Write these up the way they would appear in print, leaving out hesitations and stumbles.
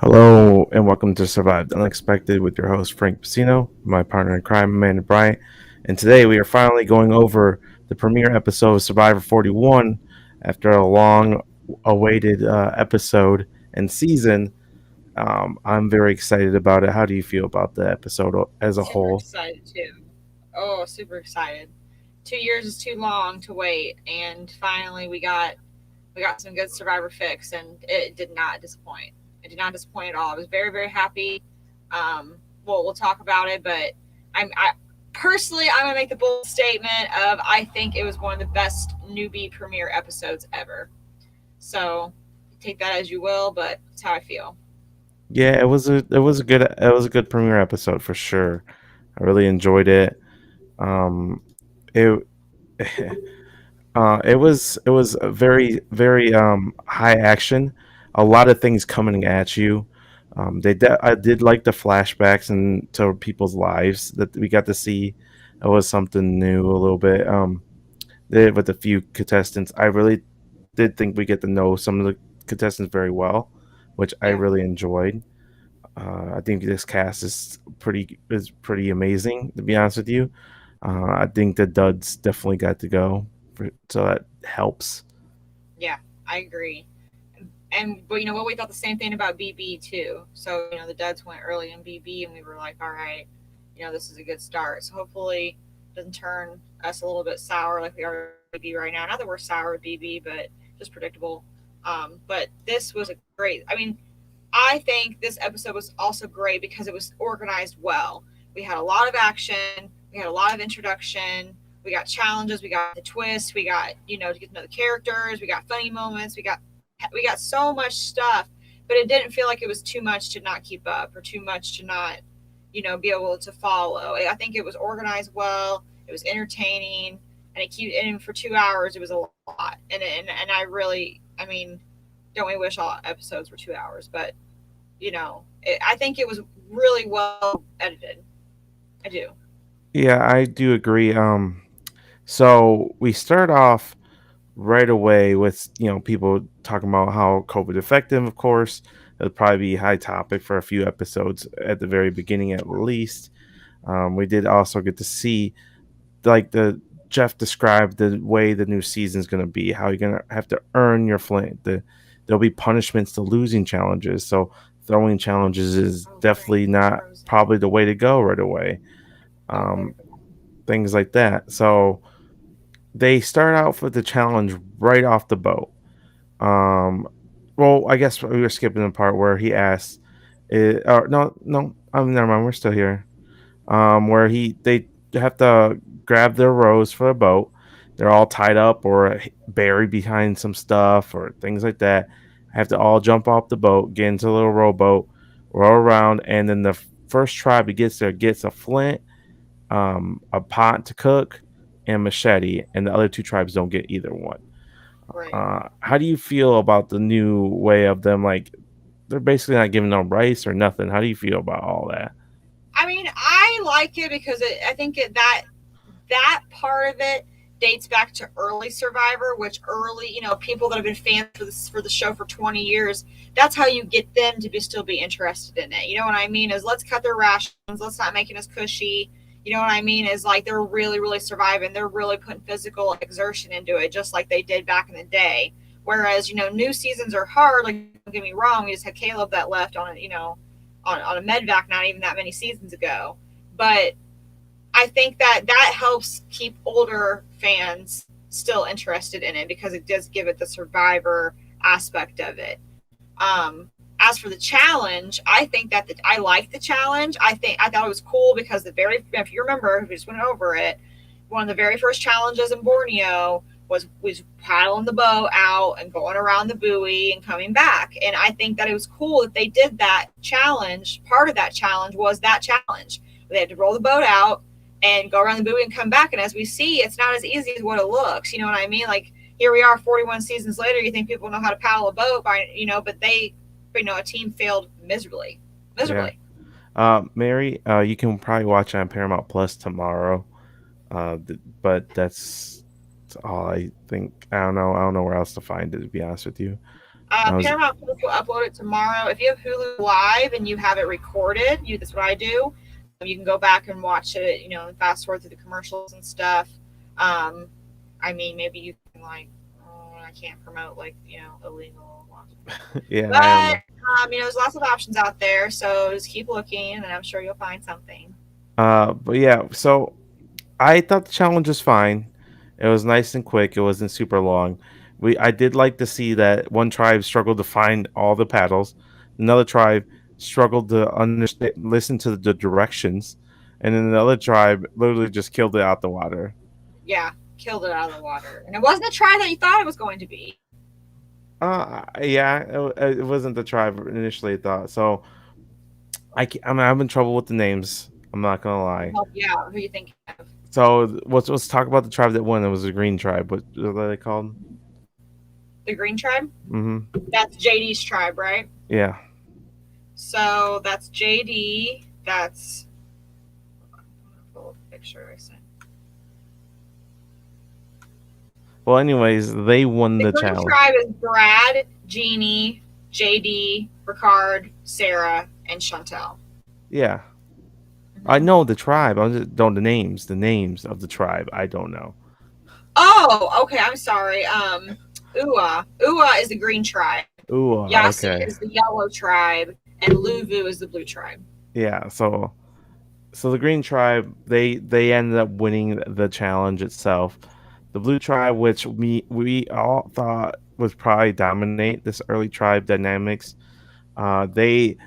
Hello and welcome to Survived Unexpected with your host Frank Pacino, my partner in crime Amanda Bryant, and today we are finally going over the premiere episode of Survivor 41 after a long-awaited episode and season. I'm very excited about it. How do you feel about the episode as a Super whole? excited too. Oh, super excited. 2 years is too long to wait, and finally we got some good Survivor fix, and it did not disappoint. It did not disappoint at all. I was very happy. We'll talk about it, but I personally I'm gonna make the bold statement of I think it was one of the best newbie premiere episodes ever. So take that as you will, but it's how I feel. Yeah, it was a good premiere episode for sure. I really enjoyed it. Um, it it was a very high action, a lot of things coming at you. I did like the flashbacks into people's lives that we got to see. It was something new a little bit. With a few contestants, I really did think we get to know some of the contestants very well, which I Yeah. really enjoyed. I think this cast is pretty amazing. To be honest with you, I think the duds definitely got to go, so that helps. Yeah, I agree. And but you know what, we thought the same thing about BB too. So the Duds went early in BB, and we were like, all right, this is a good start. So hopefully, it doesn't turn us a little bit sour like we are with BB right now. Not that we're sour with BB, but just predictable. But this was a great. I mean, I think this episode was also great because it was organized well. We had a lot of action. We had a lot of introduction. We got challenges. We got the twist. We got to get to know the characters. We got funny moments. We got so much stuff, but it didn't feel like it was too much to not keep up or too much to not be able to follow. I think it was organized well. It was entertaining, and for 2 hours it was a lot. And I mean, don't we wish all episodes were 2 hours? But I think it was really well edited. I do. Yeah, I do agree. So we start off right away with people talking about how COVID affected them. Of course, it'll probably be a high topic for a few episodes at the very beginning, at least. We did also get to see like the Jeff described the way the new season's going to be, how you're going to have to earn your flame. There'll be punishments to losing challenges. So throwing challenges is Oh, definitely great. not Frozen. probably the way to go right away. Oh, Um, very cool. things like that. So they start out with the challenge right off the boat. Um, well, I guess we were skipping the part where he asks, or no, no, never mind. We're still here. Where they have to grab their rows for a boat. They're all tied up or buried behind some stuff or things like that. Have to all jump off the boat, get into a little rowboat, row around, and then the first tribe that gets there gets a flint, a pot to cook, and machete, and the other two tribes don't get either one. Right. How do you feel about the new way of them? Like they're basically not giving them rice or nothing. How do you feel about all that? I mean, I like it because I think that part of it dates back to early Survivor, which early, people that have been fans for the show for 20 years, that's how you get them to still be interested in it. You know what I mean? Is let's cut their rations, let's not make it as cushy. You know what I mean? Is like they're really surviving. They're really putting physical exertion into it, just like they did back in the day. Whereas, new seasons are hard. Like, don't get me wrong, we just had Caleb that left on on a medvac not even that many seasons ago. But I think that helps keep older fans still interested in it because it does give it the survivor aspect of it. As for the challenge, I think I like the challenge. I thought it was cool because if you remember, we just went over it. One of the very first challenges in Borneo was paddling the boat out and going around the buoy and coming back. And I think that it was cool that they did that challenge. Part of that challenge was that challenge. They had to roll the boat out and go around the buoy and come back. And as we see, it's not as easy as what it looks. You know what I mean? Like here we are, 41 seasons later. You think people know how to paddle a boat, but a team failed miserably, Yeah. miserably. Mary, you can probably watch it on Paramount Plus tomorrow. But that's all I think. I don't know. I don't know where else to find it. To be honest with you. I was Paramount Plus will upload it tomorrow. If you have Hulu Live and you have it recorded, that's what I do. You can go back and watch it, and fast forward through the commercials and stuff. Um, I mean, maybe you can I can't promote illegal. yeah, I am. But there's lots of options out there, so just keep looking, and I'm sure you'll find something. But yeah, so I thought the challenge was fine. It was nice and quick. It wasn't super long. I did like to see that one tribe struggled to find all the paddles, another tribe struggled to understand, listen to the directions, and then another tribe literally just killed it out the water. Yeah, killed it out of the water, and it wasn't the try that you thought it was going to be. Yeah, it wasn't the tribe initially thought. So I'm having trouble with the names. I'm not gonna lie. Help you out. Who you think of? So let's talk about the tribe that won. It was the Green Tribe. What are they called? The Green Tribe? Mm-hmm. That's JD's tribe, right? Yeah. So that's JD. That's picture I sent. Well, anyways, they won The the Green challenge. Tribe is Brad, Jeannie, JD, Ricard, Sarah, and Chantel. Yeah, I know the tribe. I just don't the names. The names of the tribe. I don't know. Oh, okay. I'm sorry. Ua is the Green Tribe. Ooh, Yasu okay. is the Yellow Tribe, and Luvu is the Blue Tribe. Yeah. So the Green Tribe they ended up winning the challenge itself. The Blue Tribe, which we all thought was probably dominate this early tribe dynamics, they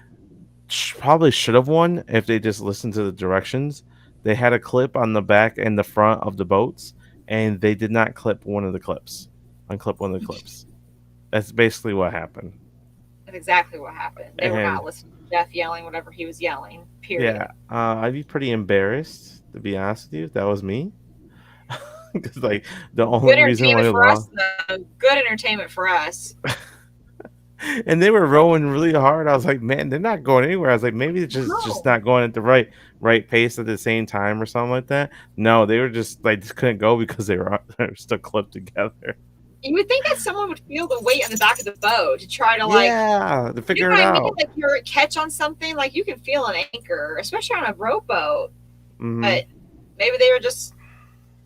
probably should have won if they just listened to the directions. They had a clip on the back and the front of the boats, and they did not clip one of the clips. Unclip one of the clips. That's basically what happened. That's exactly what happened. They were And not listening to Jeff yelling whatever he was yelling. yeah, Period. I'd be pretty embarrassed to be honest with you if that was me. Because like the only Good reason why entertainment they for us, lost, though. Good entertainment for us. and they were rowing really hard. I was like, man, they're not going anywhere. I was like, maybe it's just No. not going at the right pace at the same time or something like that. No, they were just like just couldn't go because they were still clipped together. You would think that someone would feel the weight on the back of the boat to try to Yeah, to you know figure it what I mean? out. Like you're catch on something, like you can feel an anchor, especially on a rowboat. Hmm. But maybe they were just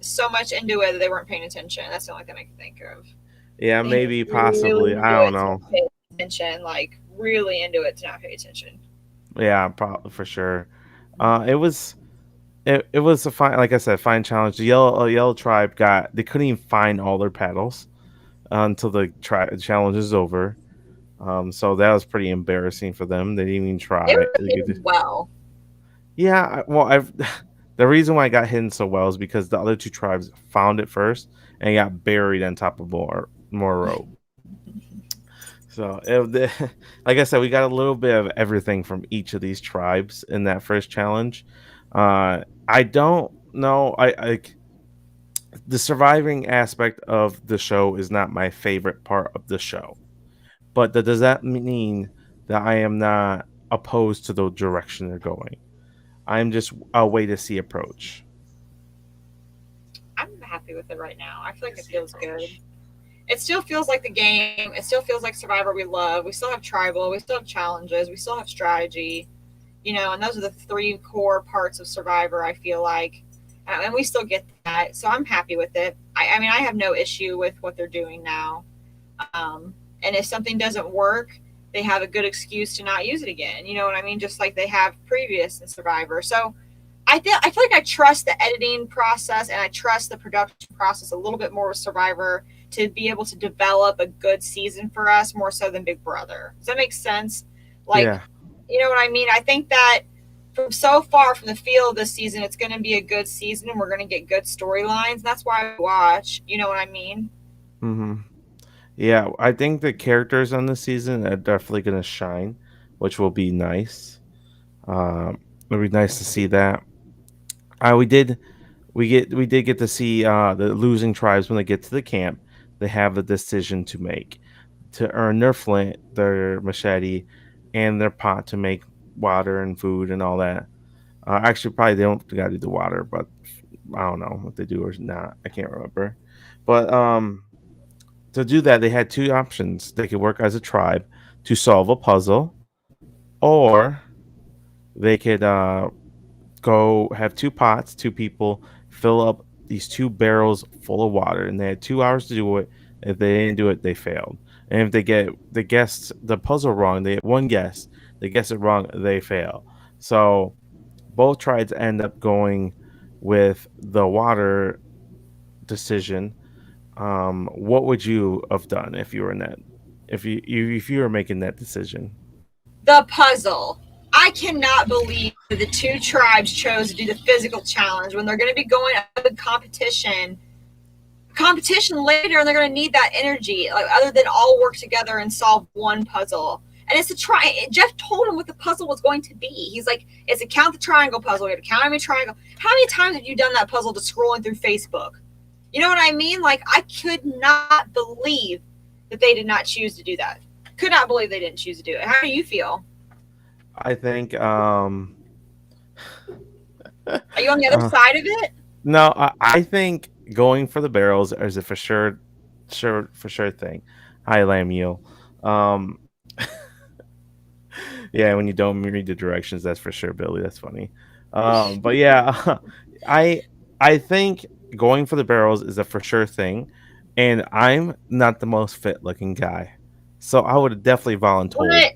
so much into it that they weren't paying attention. That's the only thing I can think of. Yeah, They maybe, were really possibly. I into don't it to know. not pay attention, like really into it to not pay attention. Yeah, probably for sure. It was it was a fine, like I said, fine challenge. The yellow tribe got they couldn't even find all their paddles until the challenge is over. So that was pretty embarrassing for them. They didn't even They try. were hidden well. Yeah, well, I've the reason why I got hidden so well is because the other two tribes found it first and got buried on top of more rope. So, like I said, we got a little bit of everything from each of these tribes in that first challenge. I don't know. The surviving aspect of the show is not my favorite part of the show, but does that mean that I am not opposed to the direction they're going? I'm just a way to see approach. I'm happy with it right now. I feel like it feels good. It still feels like the game. It still feels like Survivor we love. We still have tribal. We still have challenges. We still have strategy. And those are the three core parts of Survivor. I feel like, and we still get that. So I'm happy with it. I mean, I have no issue with what they're doing now. And if something doesn't work, they have a good excuse to not use it again. You know what I mean? Just like they have previous in Survivor. So I feel like I trust the editing process and I trust the production process a little bit more with Survivor to be able to develop a good season for us more so than Big Brother. Does that make sense? Like, Yeah. you know what I mean? I think that from so far from the feel of this season, it's going to be a good season and we're going to get good storylines. That's why I watch. You know what I mean? Hmm. Yeah, I think the characters on the season are definitely going to shine, which will be nice. It'll be nice to see that. We did we did get to see the losing tribes when they get to the camp. They have a decision to make to earn their flint, their machete, and their pot to make water and food and all that. Actually, probably they don't got to do the water, but I don't know what they do or not. I can't remember. But To do that, they had two options. They could work as a tribe to solve a puzzle, or they could go have two pots, two people fill up these two barrels full of water, and they had 2 hours to do it. If they didn't do it, they failed. And if they get the guess the puzzle wrong, they have one guess. They guess it wrong, they fail. So both tribes end up going with the water decision. What would you have done if you were in that? If you were making that decision? The puzzle. I cannot believe that the two tribes chose to do the physical challenge when they're going to be going up in competition later, and they're going to need that energy, like other than all work together and solve one puzzle. And it's a try. Jeff told him what the puzzle was going to be. He's like, "It's a count the triangle puzzle. You have to count how many triangle. How many times have you done that puzzle just scrolling through Facebook? You know what I mean? Like, I could not believe that they did not choose to do that. Could not believe they didn't choose to do it. How do you feel? I think Are you on the other uh, side of it? no, I think going for the barrels is a for sure thing. Hi, Lamuel. Um, yeah, when you don't read the directions, that's for sure, Billy. That's funny. But yeah, I I think going for the barrels is a for sure thing, and I'm not the most fit looking guy, so I would have definitely voluntold What?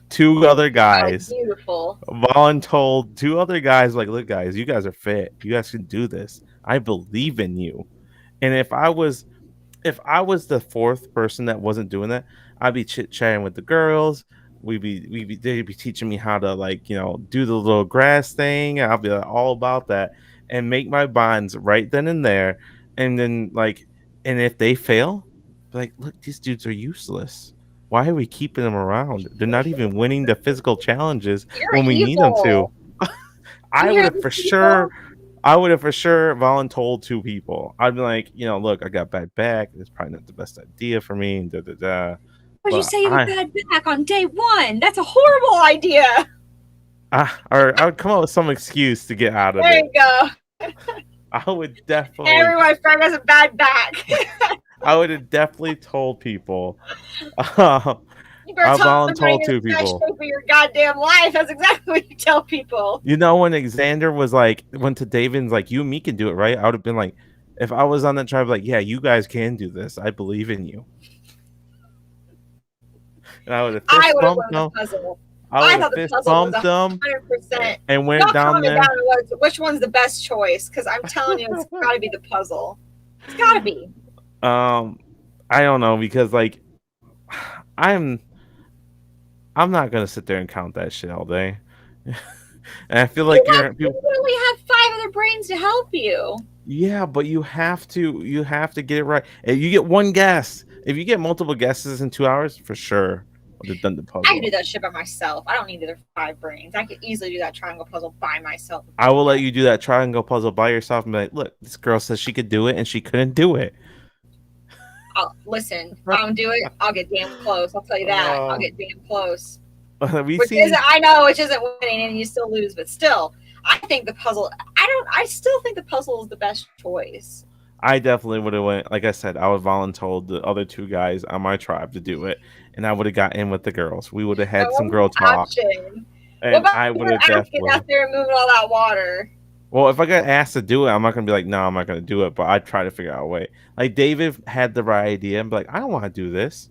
two other Oh, guys. beautiful. Voluntold two other guys, like, look, guys, you guys are fit. You guys can do this. I believe in you. And if I was the fourth person that wasn't doing that, I'd be chit chatting with the girls. They'd be teaching me how to, like, do the little grass thing. I'll be like, all about that and make my bonds right then and there. And then, like, and if they fail, be like, look, these dudes are useless. Why are we keeping them around? They're not even winning the physical challenges You're when we need them to. evil. I You would hear have these for sure people? I would have for sure voluntold two people. I'd be like, look, I got bad back. It's probably not the best idea for me. Da da da. Would you But say you have a bad back on day one? That's a horrible idea. or I would come up with some excuse to get out of There it. you go. I would definitely, Every my friend has a bad back. I would have definitely told people. I You better tell them how you're voluntold the two best people. shape of your goddamn life. That's exactly what you tell people. When Xander was like, went to David's like, you and me can do it, right? I would have been like, if I was on that tribe, like, yeah, you guys can do this. I believe in you. And I would have I fist would have bumped won the them. puzzle. I I would thought have the fist puzzle was bumped them 100%. and went Y'all down comment down there. which one's the best choice, because I'm telling you, it's got to be the puzzle. It's got to be. Um, I don't know because, like, I'm I'm not gonna sit there and count that shit all day. And I feel like You literally have 5 other brains to help you. yeah, but you have to get it right. If you get one guess, if you get multiple guesses in 2 hours, for sure, I would have done the I can do puzzle. that shit by myself. I don't need the other 5 brains. I could easily do that triangle puzzle by myself. I will let you do that triangle puzzle by yourself and be like, look, this girl says she could do it and she couldn't do it. Listen, if I don't do it, I'll get damn close. I'll tell you that. I'll Oh, get damn close. we've Which isn't, seen. I know, which isn't winning, and you still lose, but still, I think the puzzle. I still think the puzzle is the best choice. I definitely would have went. Like I said, I would voluntold the other two guys on my tribe to do it, and I would have got in with the girls. We would have But had what some was girl the talk, option? What and about I you would were have asking definitely. out there and moving all that water? Well, if I got asked to do it, I'm not gonna be like, no, I'm not gonna do it. But I'd try to figure out a way. Like David had the right idea, and be like, I don't want to do this.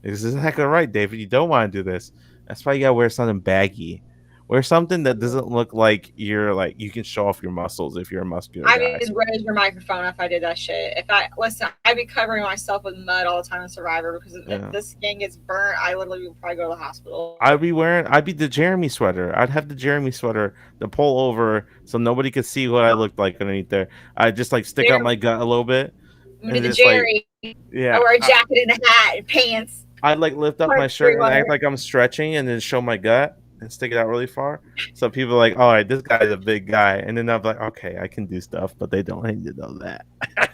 This is exactly right, David. You don't want to do this. That's why you gotta wear something baggy. Wear something that doesn't look like you can show off your muscles if you're a muscular I mean, guy. as red as your microphone if I did that shit. If I listen, I'd be covering myself with mud all the time in Survivor because if Yeah. this skin gets burnt, I literally would probably go to the hospital. I'd be the Jeremy sweater. I'd have the Jeremy sweater to pull over so nobody could see what I looked like underneath there. I'd just like stick out Jeremy, my gut a little bit I'm gonna and do the just like, Jerry. I yeah, wear a jacket and a hat and pants. I'd like lift up my shirt and act Everywhere. like I'm stretching and then show my gut and stick it out really far. So people are like, all right, this guy's a big guy. And then I'm like, okay, I can do stuff, but they don't need to know that.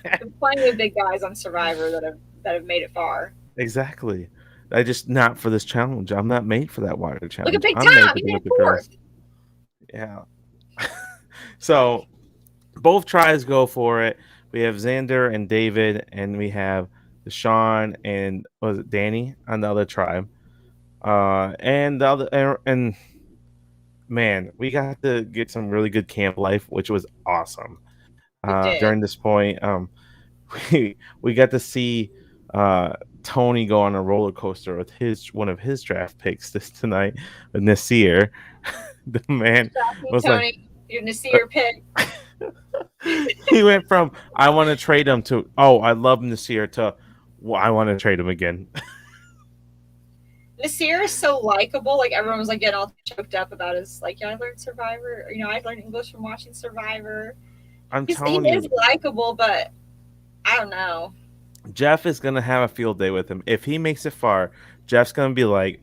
There's plenty of big guys on Survivor that have made it far. Exactly. I just not for this challenge. I'm not made for that water Look at challenge. Big I'm made Tom. to He be made with it the girls. fourth. Yeah. So both tries go for it. We have Xander and David, and we have Deshaun, and was it Danny on the other tribe? And the other and man, we got to get some really good camp life, which was awesome. We did. During this point, we got to see uh, Tony go on a roller coaster with his one of his draft picks this tonight, with Nasir. The man was like, Tony, you're gonna see your pick. he went from I want to trade him to I love Nasir to well, I want to trade him again. Nasir is so likable. Like everyone was like getting all choked up about his like, yeah, I learned Survivor. You know, I learned English from watching Survivor. I'm He telling is you, likable, but I don't know. Jeff is gonna have a field day with him. If he makes it far, Jeff's gonna be like,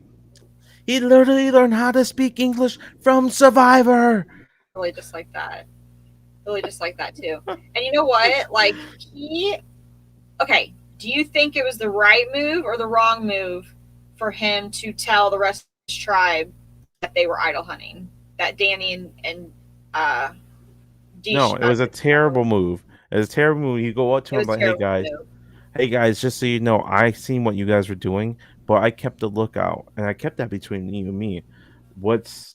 he literally learned how to speak English from Survivor. Really just like that. Really just like that too. And you know what? Like okay, do you think it was the right move or the wrong move for him to tell the rest of his tribe that they were idol hunting? That Danny and uh No, it was a terrible move. It was a terrible move. You go up to It him was like, terrible move. hey guys, just so you know, I seen what you guys were doing, but I kept a lookout, and I kept that between you and me.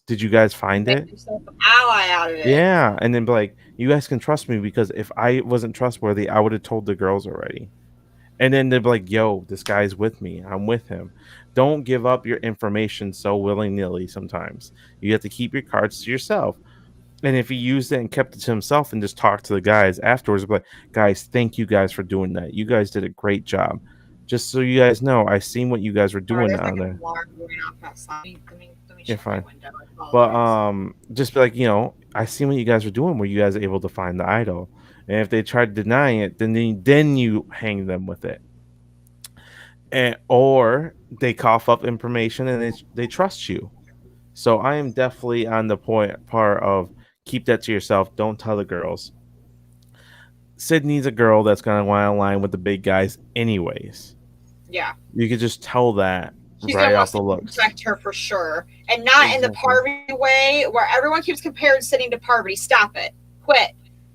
Did you guys find Make it? yourself an ally out of it. Yeah, and then be like, you guys can trust me because if I wasn't trustworthy, I would have told the girls already. And then they'd be like, yo, this guy's with me. I'm with him. Don't give up your information so willy nilly sometimes. You have to keep your cards to yourself. And if he used it and kept it to himself and just talked to the guys afterwards, like, guys, thank you guys for doing that. You guys did a great job. Just so you guys know, I seen what you guys were Sorry, doing there's like on an there. alarm going off outside. Let me You're shut my fine. window. I But apologize. just be like, I seen what you guys were doing. Were you guys able to find the idol? And if they tried denying it, then you hang them with it. Or they cough up information and they trust you. So I am definitely on the part of keep that to yourself. Don't tell the girls. Sid needs a girl that's gonna want to align with the big guys, anyways. Yeah. You could just tell that She's gonna right want off the someone to looks. protect her for sure, and not in the Exactly. Parvati way where everyone keeps comparing Sydney to Parvati. Stop it, quit.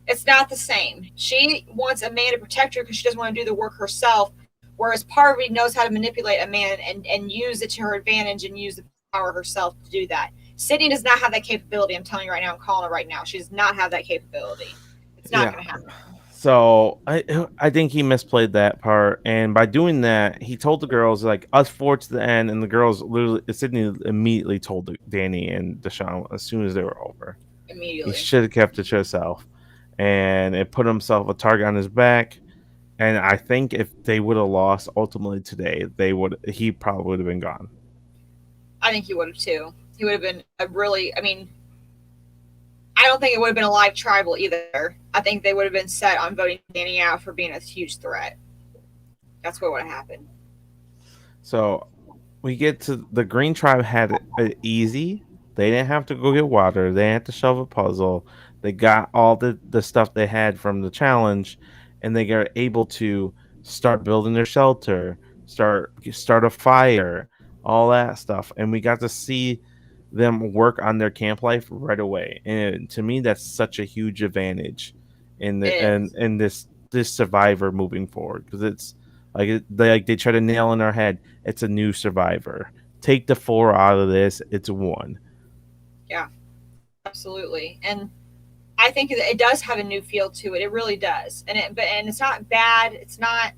It's not the same. She wants a man to protect her because she doesn't want to do the work herself, whereas Parvati knows how to manipulate a man and use it to her advantage and use the power herself to do that. Sydney does not have that capability. I'm telling you right now. I'm calling it right now. She does not have that capability. It's not going to happen. So I think he misplayed that part, and by doing that, he told the girls like us forward to the end, and the girls literally Sydney immediately told Danny and Deshaun as soon as they were over. Immediately. He should have kept it to himself, and it put himself a target on his back. And I think if they would have lost ultimately today, he probably would have been gone. I think he would have too. He would have been a really. I mean, I don't think it would have been a live tribal either. I think they would have been set on voting Danny out for being a huge threat. That's what would have happened. So we get to the Green Tribe had it easy. They didn't have to go get water. They didn't have to shove a puzzle. They got all the stuff they had from the challenge, and they got able to start building their shelter, start a fire, all that stuff. And we got to see them work on their camp life right away. And to me, that's such a huge advantage in this Survivor moving forward, because it's they try to nail in our head it's a new Survivor. Take the 4 out of this, it's 1. Yeah, absolutely. And I think it does have a new feel to it. It really does. And it's not bad. It's not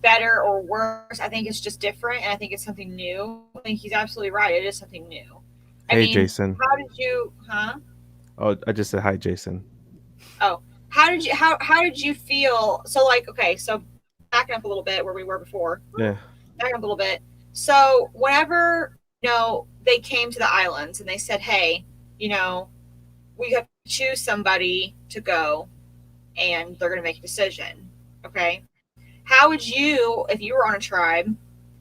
better or worse. I think it's just different, and I think it's something new. I think he's absolutely right. It is something new. Hey, Jason. How did you? Huh? Oh, I just said hi, Jason. Oh, how did you feel? So like, okay, so backing up a little bit where we were before. Yeah. Backing up a little bit. So whenever they came to the islands and they said, hey, we have to choose somebody to go, and they're going to make a decision. Okay, how would you, if you were on a tribe,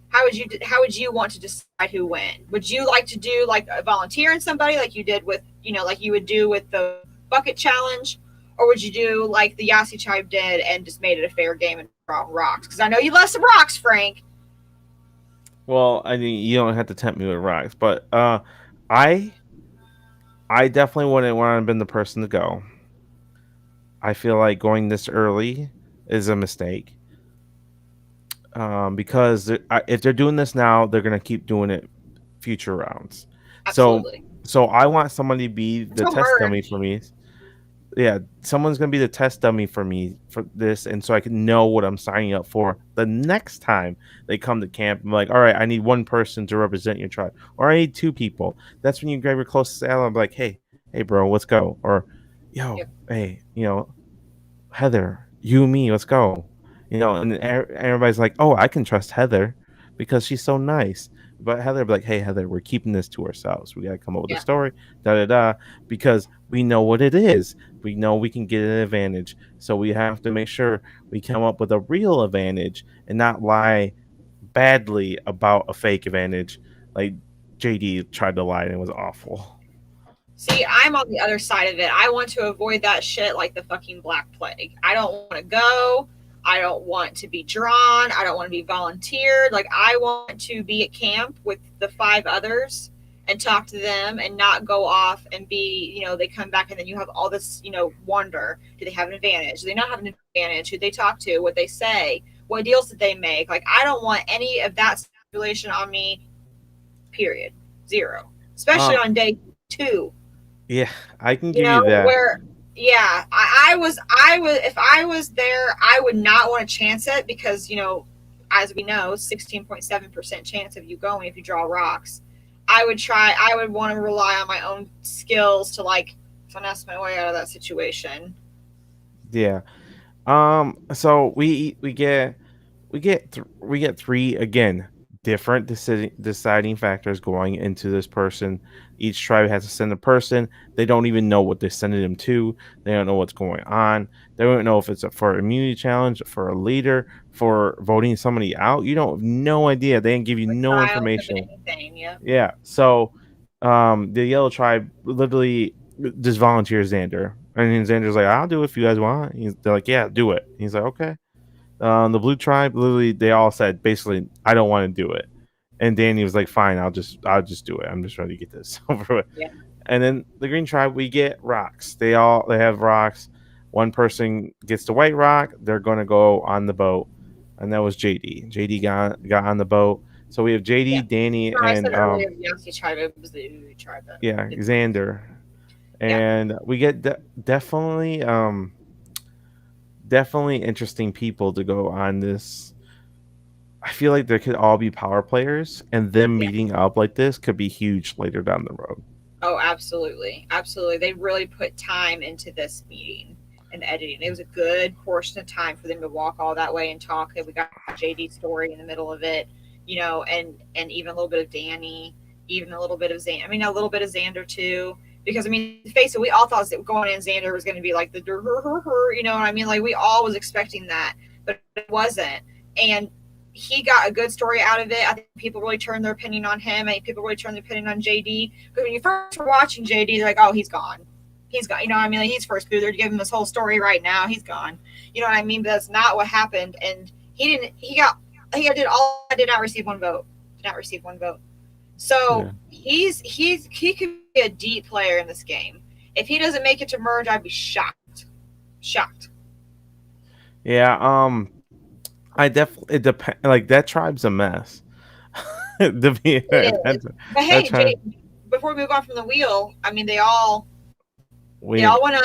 how would you want to decide who went? Would you like to do like a volunteering somebody like you did with like you would do with the bucket challenge, or would you do like the Yasi tribe did and just made it a fair game and draw rocks? Because I know you love some rocks, Frank. Well, I mean, you don't have to tempt me with rocks, but I definitely wouldn't want to have been the person to go. I feel like going this early is a mistake. because if they're doing this now, they're gonna keep doing it future rounds. So, Absolutely. I want somebody to be the Until test dummy merge. for me. Yeah, someone's gonna be the test dummy for me for this, and so I can know what I'm signing up for the next time they come to camp. I'm like, all right, I need one person to represent your tribe, or I need two people. That's when you grab your closest ally. I'm like, hey, bro, let's go, or yo, Yep. hey, Heather, you and me, let's go. And everybody's like, oh, I can trust Heather because she's so nice. But Heather be like, hey, Heather, we're keeping this to ourselves. We got to come up with a Yeah. story, da da da, because we know what it is. We know we can get an advantage. So we have to make sure we come up with a real advantage and not lie badly about a fake advantage. Like JD tried to lie and it was awful. See, I'm on the other side of it. I want to avoid that shit like the fucking Black Plague. I don't want to go. I don't want to be drawn. I don't want to be volunteered. Like, I want to be at camp with the five others and talk to them and not go off and be, they come back and then you have all this, wonder. Do they have an advantage? Do they not have an advantage? Who they talk to? What they say? What deals did they make? Like, I don't want any of that speculation on me, period. Zero. Especially Um, on day two, yeah, I can give you that. where yeah, I was if I was there, I would not want to chance it because as we know, 16.7% chance of you going if you draw rocks. I would want to rely on my own skills to like finesse my way out of that situation. Yeah. So we get three again different deciding factors going into this person. Each tribe has to send a person. They don't even know what they're sending them to. They don't know what's going on. They don't know if it's for an immunity challenge, for a leader, for voting somebody out. You don't have no idea. They didn't give you Like no trials of information. anything, yeah. Yeah. So, the yellow tribe literally just volunteers Xander, and then Xander's like, "I'll do it if you guys want." They're like, "Yeah, do it." He's like, "Okay." The blue tribe, literally, they all said basically, "I don't want to do it," and Danny was like, "Fine, I'll just do it. I'm just ready to get this over with." Yeah. And then the green tribe, we get rocks. They have rocks. One person gets the white rock. They're going to go on the boat, and that was JD. JD got on the boat. So we have Yeah. JD, Danny, I said and earlier the Yasti tribe, it was the Uru tribe that yeah, did. Xander, Yeah. and we get definitely interesting people to go on this. I feel like there could all be power players, and them Yeah. meeting up like this could be huge later down the road. Oh, absolutely. Absolutely. They really put time into this meeting and editing. It was a good portion of time for them to walk all that way and talk. We got JD's story in the middle of it, and even a little bit of Danny, even a little bit of Xander. I mean, a little bit of Xander too. Because I mean, face it, we all thought that going in Xander was going to be like the you know what I mean? Like we all was expecting that, but it wasn't. And he got a good story out of it. I think people really turned their opinion on him. I think people really turned their opinion on JD. Because when you first were watching JD, they're like, oh, he's gone. He's gone. You know what I mean? Like, he's first booth. They're giving this whole story right now. He's gone. You know what I mean? But that's not what happened. And he did not receive one vote. Did not receive one vote. So Yeah, he could be a deep player in this game. If he doesn't make it to merge, I'd be shocked. Shocked. yeah. I definitely it depend. Like that tribe's a mess. To be It is. But that hey, tribe, Jay, before we move on from the wheel, I mean, they we all went up.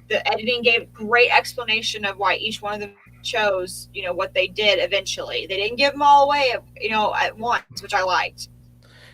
The editing gave great explanation of why each one of them chose, what they did eventually. They didn't give them all away, at once, which I liked.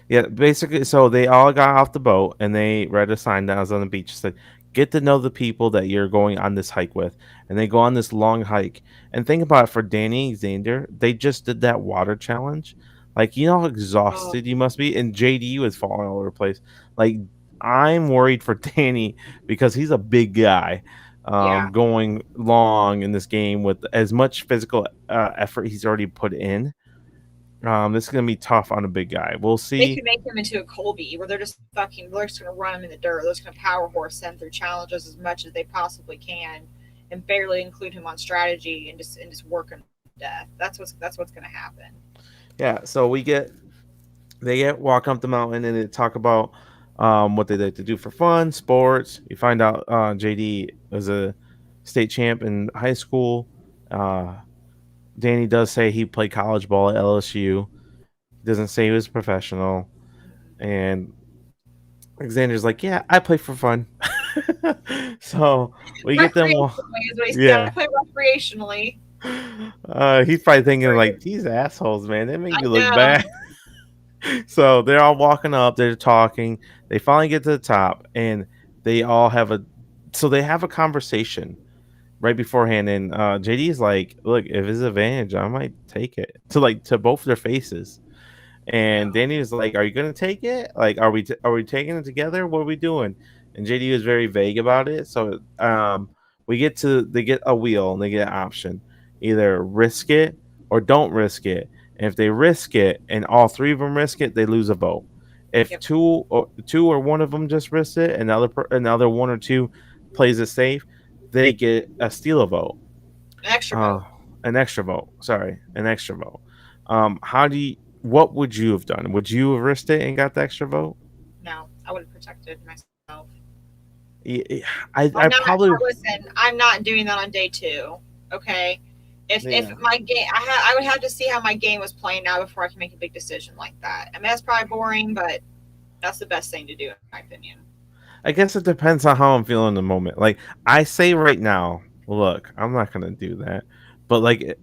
yeah, basically, so they all got off the boat and they read a sign that was on the beach. Said, "Get to know the people that you're going on this hike with," and they go on this long hike. And think about it for Danny and Xander, they just did that water challenge. Like, you know how Oh, exhausted you must be, and JD was falling all over the place. Like, I'm worried for Danny because he's a big guy, yeah. going long in this game with as much physical effort he's already put in. This is gonna be tough on a big guy. We'll They see. could make him into a Colby where they're just going to run him in the dirt. They're just going to power horse him through challenges as much as they possibly can and barely include him on strategy and just work him to death. That's what's going to happen. Yeah, so they get walk up the mountain and they talk about what they like to do for fun, sports. You find out JD was a state champ in high school. Uh, Danny does say he played college ball at LSU. He doesn't say he was professional. And Xander's like, yeah, I play for fun. So we get them. Recreationally is what he said. I Yeah. play recreationally. He's probably thinking like, these assholes, man, they make I me look know. bad. So they're all walking up, they're talking. They finally get to the top, and they all have a. So they have a conversation right beforehand, and JD's like, "Look, if it's advantage, I might take it." To both their faces. And No. Danny was like, "Are you gonna take it? Like, are we taking it together? What are we doing?" And JD was very vague about it. So they get a wheel and they get an option: either risk it or don't risk it. And if they risk it and all three of them risk it, they lose a vote. If Yep. two or one of them just risk it, and another one or two plays it safe, they get a steal a vote. An extra Uh, vote. an extra vote. Sorry, an extra vote. How do you? What would you have done? Would you have risked it and got the extra vote? No, I would have protected myself. Yeah, I'm I not. probably. Listen, I'm not doing that on day 2. Okay. If Yeah, my game, I would have to see how my game was playing now before I can make a big decision like that. I mean, that's probably boring, but that's the best thing to do in my opinion. I guess it depends on how I'm feeling in the moment. Like I say right now, look, I'm not gonna do that. But like,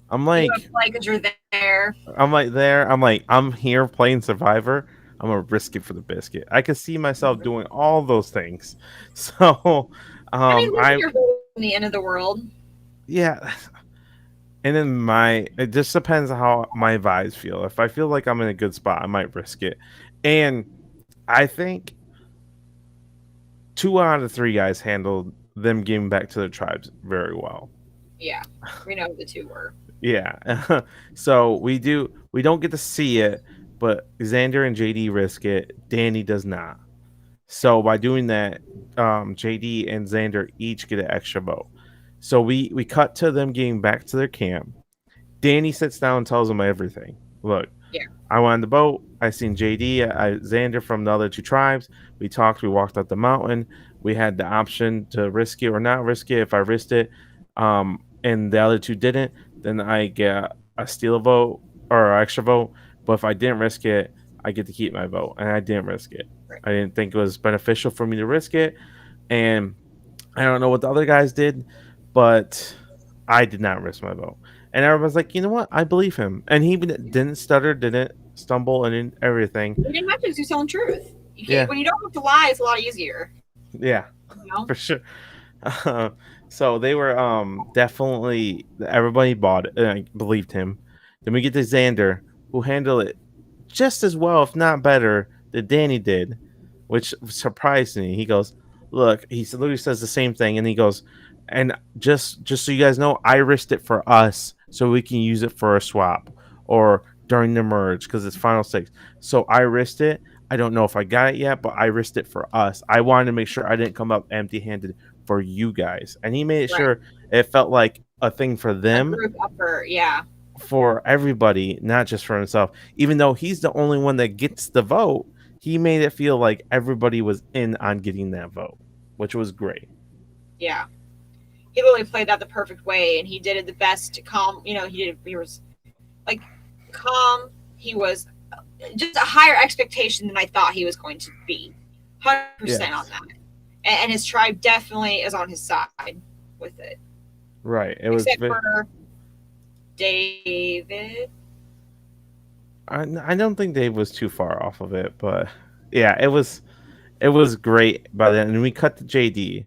I'm You want to like, play because you're there. I'm like there. I'm like, I'm here playing Survivor. I'm gonna risk it for the biscuit. I can see myself doing all those things. So, I mean, losing I your vote in the end of the world. yeah. And then it just depends on how my vibes feel. If I feel like I'm in a good spot, I might risk it. And I think 2 out of 3 guys handled them giving back to their tribes very well. Yeah, we know who the 2 were. Yeah. So we don't get to see it, but Xander and JD risk it. Danny does not. So by doing that, JD and Xander each get an extra vote. So we cut to them getting back to their camp. Danny sits down and tells them everything. Look, Yeah. I went on the boat. I seen JD, Xander from the other 2 tribes. We talked. We walked up the mountain. We had the option to risk it or not risk it. If I risked it, and the other 2 didn't, then I get a steal vote or an extra vote. But if I didn't risk it, I get to keep my vote, and I didn't risk it. Right. I didn't think it was beneficial for me to risk it, and I don't know what the other guys did, but I did not risk my vote. And everyone's like, you know what? I believe him. And he didn't stutter, didn't stumble, and everything. We didn't have to. You're telling truth. You Yeah. can't, when you don't have to lie, it's a lot easier. Yeah, You know? for sure. So they were definitely, everybody bought it, believed him. Then we get to Xander, who handled it just as well, if not better, than Danny did, which surprised me. He goes, "Look," he literally says the same thing, and he goes, "And just so you guys know, I risked it for us, so we can use it for a swap or during the merge because it's final 6. So I risked it. I don't know if I got it yet, but I risked it for us. I wanted to make sure I didn't come up empty-handed for you guys." And he made it Right. sure it felt like a thing for A them, group effort. Yeah. for everybody, not just for himself. Even though he's the only one that gets the vote, he made it feel like everybody was in on getting that vote, which was great. Yeah. He literally played that the perfect way, and he did it the best to calm. You know, he was like calm. He was just a higher expectation than I thought he was going to be. 100% on Yes. that. And his tribe definitely is on his side with it. Right. It was. Except for David. I don't think Dave was too far off of it, but yeah, it was great by then. And we cut to JD,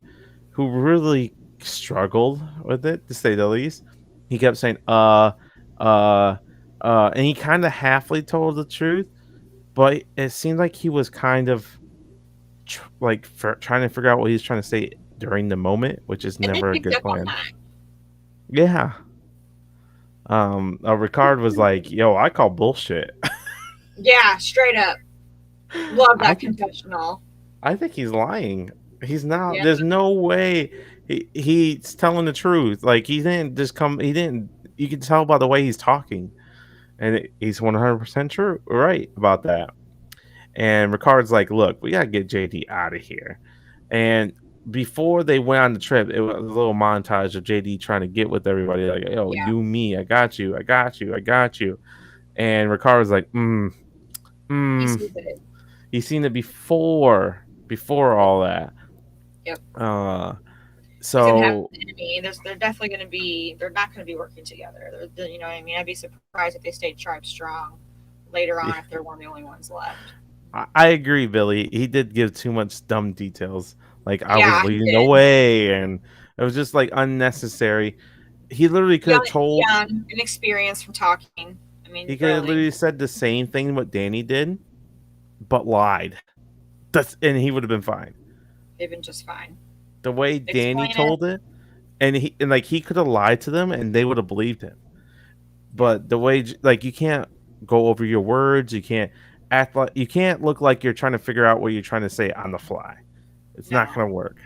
who really struggled with it, to say the least. He kept saying, and he kind of halfly told the truth, but it seemed like he was kind of trying to figure out what he's trying to say during the moment, which is And they never a picked good up on plan. that. Yeah. Ricard was like, "Yo, I call bullshit." Yeah, straight up. Love I that confessional. I think he's lying. He's not. Yeah. There's no way he's telling the truth. Like he didn't just come. He didn't. You can tell by the way he's talking, and he's 100% true, right about that. And Ricard's like, "Look, we gotta get JD out of here." And before they went on the trip, it was a little montage of JD trying to get with everybody, like, "Yo, Yeah. you, me, I got you, I got you, I got you," and Ricardo's like, He mm. sees it. He's seen it before all that. Yep. He's gonna have So an enemy. They're definitely gonna be. They're not gonna be working together. You know what I mean? I'd be surprised if they stayed Tribe strong later on if they're one of the only ones left. I agree, Billy. He did give too much dumb details. Like I was Yeah, he leading the did. way, and it was just like unnecessary. He literally could have told. Young, inexperienced from talking. I mean, He could have really. literally said the same thing what Danny did, but lied. And he would have been fine. They've been just fine. The way Danny Explain told it, and he could have lied to them, and they would have believed him. But the way, like, you can't go over your words. You can't act like, you can't look like you're trying to figure out what you're trying to say on the fly. It's not going to work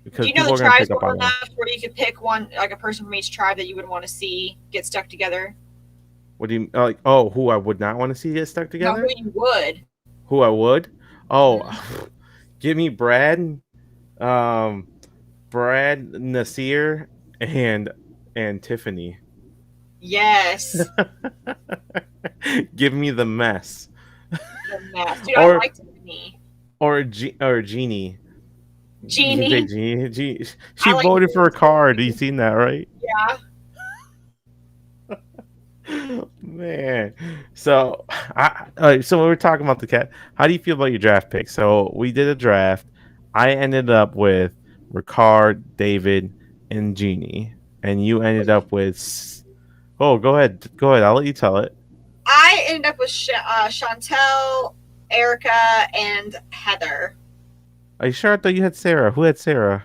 because Do you know people the are going to tribes pick up well on that. enough where you could pick one, like a person from each tribe that you would want to see get stuck together? What do you like? Oh, who I would not want to see get stuck together? No, who you would? Who I would? Oh, give me Brad, Nasir, and Tiffany. Yes. Give me the mess. The mess. Dude, I like Tiffany. Or Jeannie. Jeannie. She voted for a card. You seen that, right? Yeah. Man. So so we were talking about the cat. How do you feel about your draft pick? So we did a draft. I ended up with Ricard, David, and Jeannie. And you ended up with... Oh, go ahead. I'll let you tell it. I ended up with Chantel, Erica, and Heather. Are you sure? I thought you had Sarah. Who had Sarah?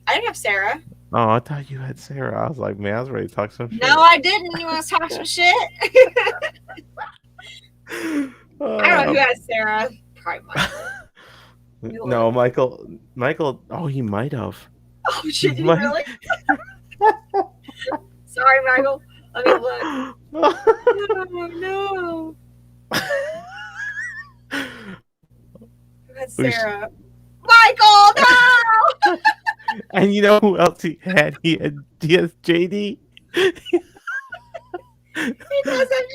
I didn't have Sarah. Oh, I thought you had Sarah. I was like, man, I was ready to talk some shit. No, I didn't. You want to talk some shit? I don't know who had Sarah. Probably Michael. No, Michael. Oh, he might have. Oh, shit, did he really? Sorry, Michael. Let me look. Oh, no. Who had Sarah? Michael, no! And you know who else he had? He has JD. He does have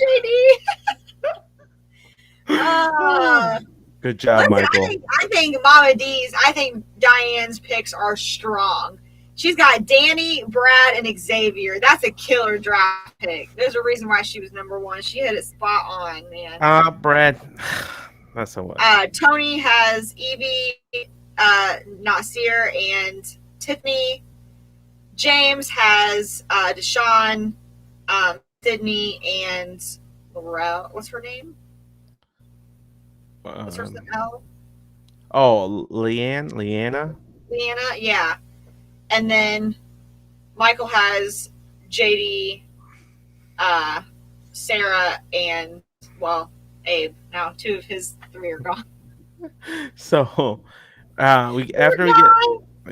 JD. Good job, Michael. I think Mama D's, I think Diane's picks are strong. She's got Danny, Brad, and Xavier. That's a killer draft pick. There's a reason why she was number one. She hit it spot on, man. Brad. That's so what. Tony has Evie, Nasir, and Tiffany. James has Deshawn, Sydney, and Laurel. What's her name? What's her L? Oh, Leanna, yeah. And then Michael has JD, Sarah, and, well, Abe. Now 2 of his 3 are gone. So, we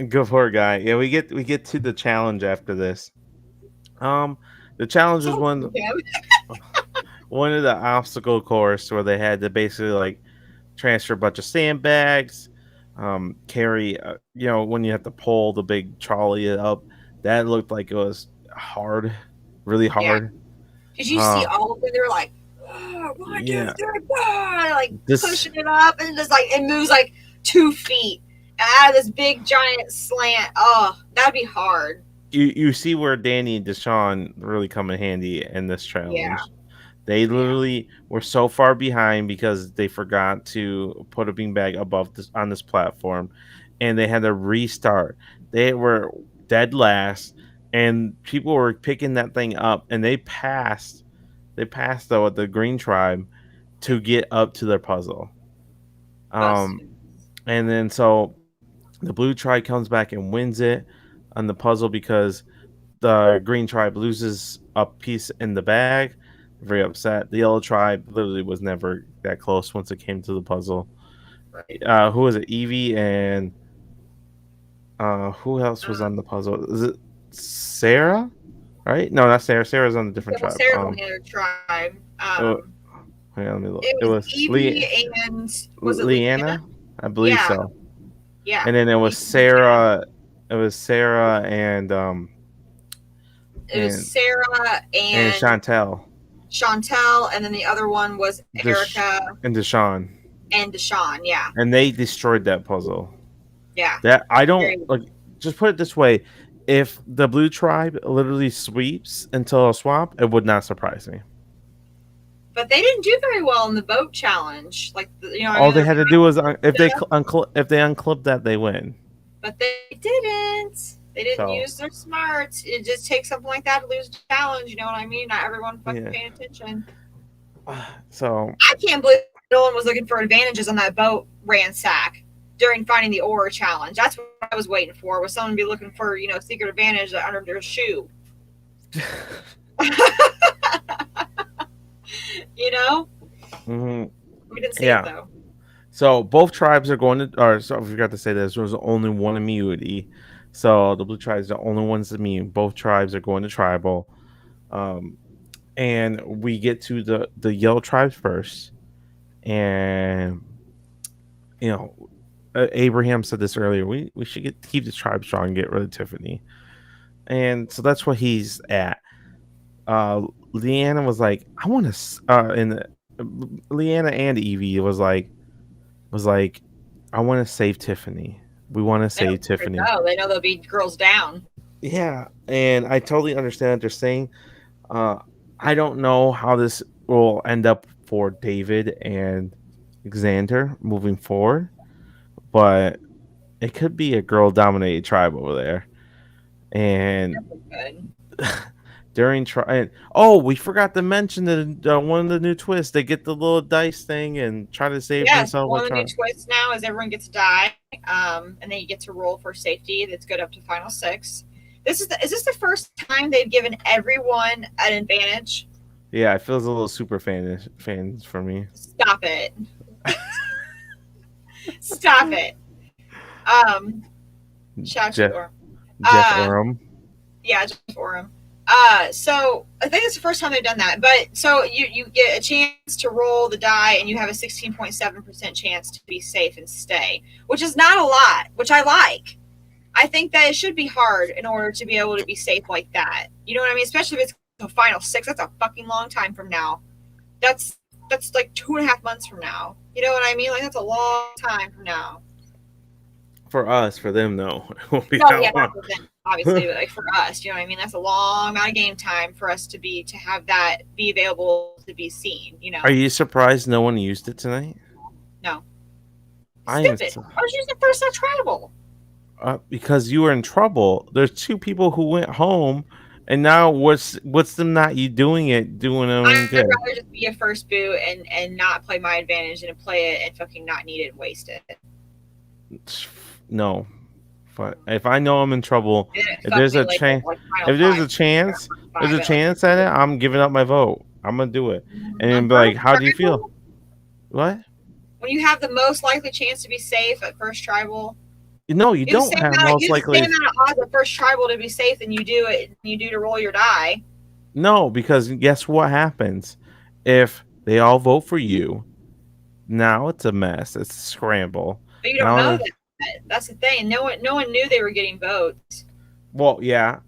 go for a guy. Yeah, we get to the challenge after this. The challenge is one of the obstacle course where they had to basically like transfer a bunch of sandbags, carry, when you have to pull the big trolley up. That looked like it was hard, really hard. Yeah. Did you see all of them? They were like, oh, 1, 2, 3, 4, like pushing it up, and just like it moves like 2 feet out of this big giant slant. Oh, that'd be hard. You see where Danny and Deshawn really come in handy in this challenge. Yeah. They literally were so far behind because they forgot to put a beanbag above on this platform, and they had to restart. They were dead last, and people were picking that thing up, and they passed though at the Green Tribe to get up to their puzzle. And then so the Blue Tribe comes back and wins it on the puzzle because the Green Tribe loses a piece in the bag. Very upset. The Yellow Tribe literally was never that close once it came to the puzzle. Right. Who was it? Evie and who else was on the puzzle? Is it Sarah? Right? No, not Sarah. Sarah's on a different tribe. Sarah's on the other tribe. Let me look. It was Evie and was it Leanna? I believe so. Yeah. And then it was Sarah It was Sarah It was and Sarah and and Chantel, Chantel, and then the other one was Deshaun, Erica and Deshaun, and Deshawn. Yeah, and they destroyed that puzzle. yeah. That I don't Very, like. Just put it this way: if the blue tribe literally sweeps until a swamp, it would not surprise me. but they didn't do very well in the boat challenge. Like I All mean, they they're had to do was stuff, if they unclip that, they win. but they didn't. They didn't So use their smarts. It just takes something like that to lose a challenge. You know what I mean? Not everyone fucking yeah. paying attention. So I can't believe no one was looking for advantages on that boat ransack during finding the Aura challenge. That's what I was waiting for. Was someone be looking for secret advantage under their shoe? you know, mhm. we didn't see Yeah. it though. So both tribes are going to, or so I forgot to say this. There was only one immunity, so the blue tribes are the only ones immune. Both tribes are going to tribal, and we get to the yellow tribes first, and you know, Abraham said this earlier. We should keep the tribe strong and get rid of Tiffany, and so that's what he's at. Leanna was like, I want to, and Leanna and Evie was like, I want to save Tiffany. We want to save Tiffany. No, they know they'll be girls down. Yeah, and I totally understand what they're saying. Uh, I don't know how this will end up for David and Xander moving forward, but it could be a girl-dominated tribe over there. And Good. during try, oh, we forgot to mention that one of the new twists. They get the little dice thing and try to save Yes, themselves. one of the new twists now is everyone gets to die, and then you get to roll for safety. That's good up to final 6. Is this the first time they've given everyone an advantage? Yeah, it feels a little super fans for me. Stop it. Stop it. Shout Jeff, to Jeff Oram. Yeah, Jeff Oram. So I think it's the first time they've done that. But so you get a chance to roll the die, and you have a 16.7% chance to be safe and stay, which is not a lot, which I like. I think that it should be hard in order to be able to be safe like that. You know what I mean? Especially if it's the final 6. That's a fucking long time from now. That's like 2.5 months from now. You know what I mean? Like that's a long time from now. For us, for them, no. It won't be Oh that yeah, long. obviously, but like for us, you know what I mean? That's a long amount of game time for us to have that be available to be seen. You know? Are you surprised no one used it tonight? No. I am. Stupid. I was using the first at tribal. Because you were in trouble. There's 2 people who went home, and now what's them not you doing it doing them I'd good? rather just be a first boot and not play my advantage and play it and fucking not need it and waste it. No, but if I know I'm in trouble, if there's a chance, there's a chance at it, I'm giving up my vote. I'm gonna do it, and be like, how do you feel? What? When you have the most likely chance to be safe at first tribal. No, you don't have most likely. You the same amount of odds at first tribal to be safe than you do to roll your die. No, because guess what happens if they all vote for you? Now it's a mess. It's a scramble. But you don't know that. That's the thing. No one knew they were getting votes. Well, yeah.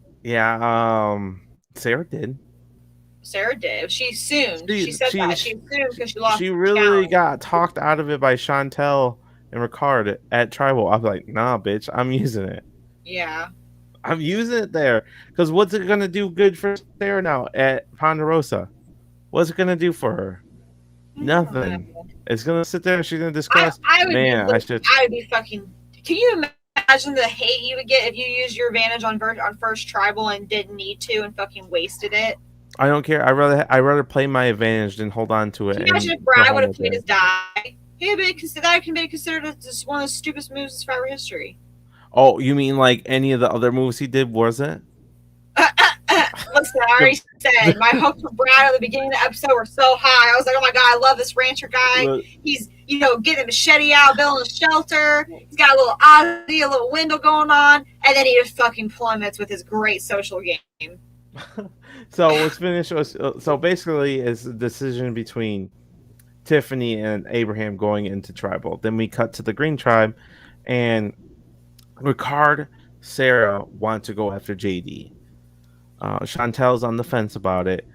Sarah did. Sarah did. She assumed. She said that. She assumed because she lost. She really got talked out of it by Chantel and Ricard at Tribal. I was like, nah, bitch, I'm using it. Yeah. I'm using it there. Because what's it going to do good for Sarah now at Ponderosa? What's it going to do for her? Nothing. It's going to sit there and she's going to discuss. I would be fucking. Can you imagine the hate you would get if you used your advantage on first tribal and didn't need to and fucking wasted it? I don't care. I rather play my advantage than hold on to it. Can you imagine if Brad would have played his die? That can be considered as one of the stupidest moves in Survivor history. Oh, you mean like any of the other moves he did? Was it? Listen, I already said my hopes for Brad at the beginning of the episode were so high. I was like, oh my god, I love this rancher guy. He's getting a machete out, building a shelter. He's got a little oddity, a little window going on, and then he just fucking plummets with his great social game. So let's finish. So basically, it's a decision between Tiffany and Abraham going into tribal. Then we cut to the green tribe, and Ricard Sarah want to go after JD. Chantel's on the fence about it.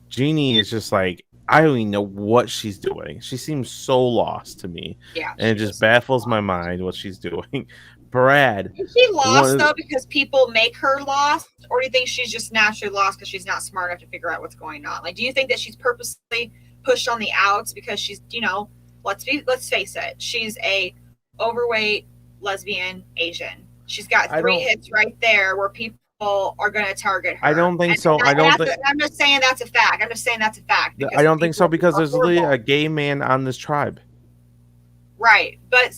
Jeannie is just like, I don't even know what she's doing. She seems so lost to me, Yeah, and it she just does. baffles my mind what she's doing. Brad, Is she lost one, though because people make her lost, or do you think she's just naturally lost because she's not smart enough to figure out what's going on? Like, do you think that she's purposely pushed on the outs because she's, let's face it, she's a overweight lesbian Asian. She's got I three don't, hits right there where people are going to target her. I don't think so. I don't think. I'm just saying that's a fact. I'm just saying that's a fact I because don't think so people because are there's literally horrible. a gay man on this tribe. Right, but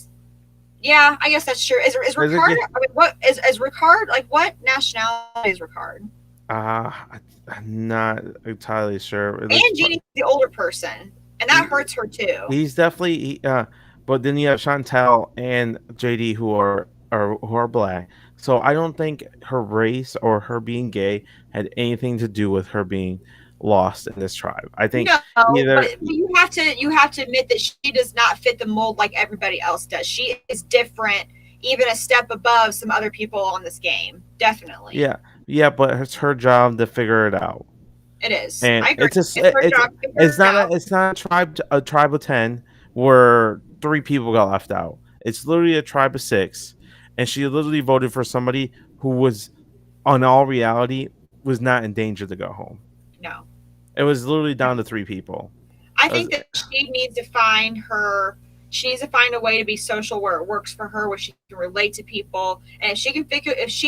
yeah, I guess that's true. Is Ricard? I mean, what is Ricard? Like, what nationality is Ricard? I'm not entirely sure. And Jeannie's the older person, and that hurts her too. He's definitely. But then you have Chantel and JD who are black. So I don't think her race or her being gay had anything to do with her being lost in this tribe. I think No, either. but you have to admit that she does not fit the mold like everybody else does. She is different, even a step above some other people on this game. Definitely. Yeah, but it's her job to figure it out. It is. And I agree. it's her job to figure it's it not out. it's not a tribe of 10 where 3 people got left out. It's literally a tribe of 6, and she literally voted for somebody who was, on all reality, was not in danger to go home. No. It was literally down to 3 people. I think that she needs to find a way to be social where it works for her, where she can relate to people. And if she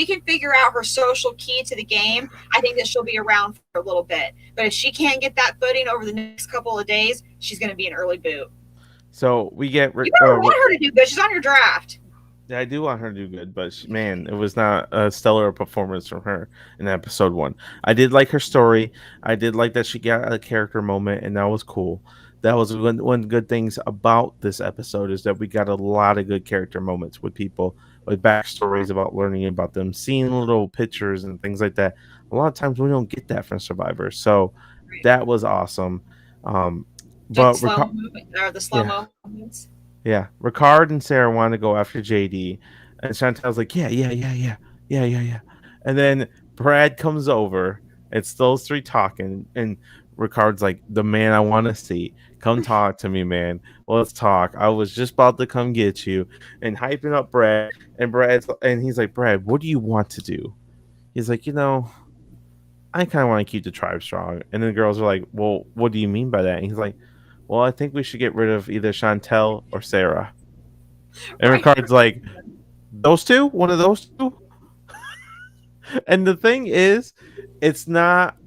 can figure out her social key to the game, I think that she'll be around for a little bit. But if she can't get that footing over the next couple of days, she's going to be an early boot. So we get. You better want her to do good. She's on your draft. I do want her to do good, but man, it was not a stellar performance from her in episode 1. I did like her story. I did like that she got a character moment, and that was cool. That was one of the good things about this episode, is that we got a lot of good character moments with people with backstories about learning about them, seeing little pictures and things like that. A lot of times we don't get that from Survivor, so that was awesome. But the slow moments. Yeah, Ricard and Sarah want to go after JD, and Chantel's like, yeah. And then Brad comes over. It's those 3 talking, and Ricard's like, the man I want to see. Come talk to me, man. Let's talk. I was just about to come get you, and hyping up Brad. And he's like, Brad, what do you want to do? He's like, I kind of want to keep the tribe strong. And then the girls are like, well, what do you mean by that? And he's like, well, I think we should get rid of either Chantel or Sarah. And Ricard's like, those 2? One of those 2? And the thing is, it's not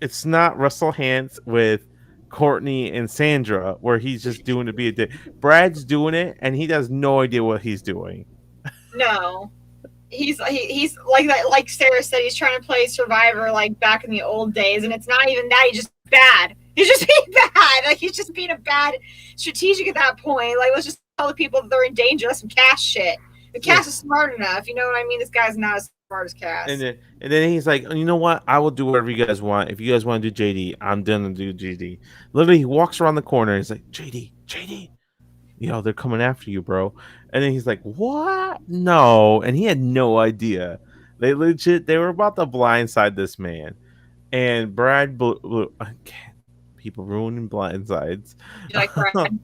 Russell Hantz with Courtney and Sandra, where he's just doing to be a dick. Brad's doing it, and he has no idea what he's doing. No. He's like that, like Sarah said, he's trying to play Survivor like back in the old days, and it's not even that. He's just bad. He's just being bad. Like, he's just being a bad strategic at that point. Like, let's just tell the people that they're in danger. That's some Cass shit. The Cass is smart enough. You know what I mean? This guy's not as smart as Cass. And then he's like, you know what? I will do whatever you guys want. If you guys want to do JD, I'm done to do JD. Literally, he walks around the corner. And he's like, JD. They're coming after you, bro. And then he's like, what? No. And he had no idea. They were about to blindside this man. And Brad blew people ruining blindsides. You like Brad?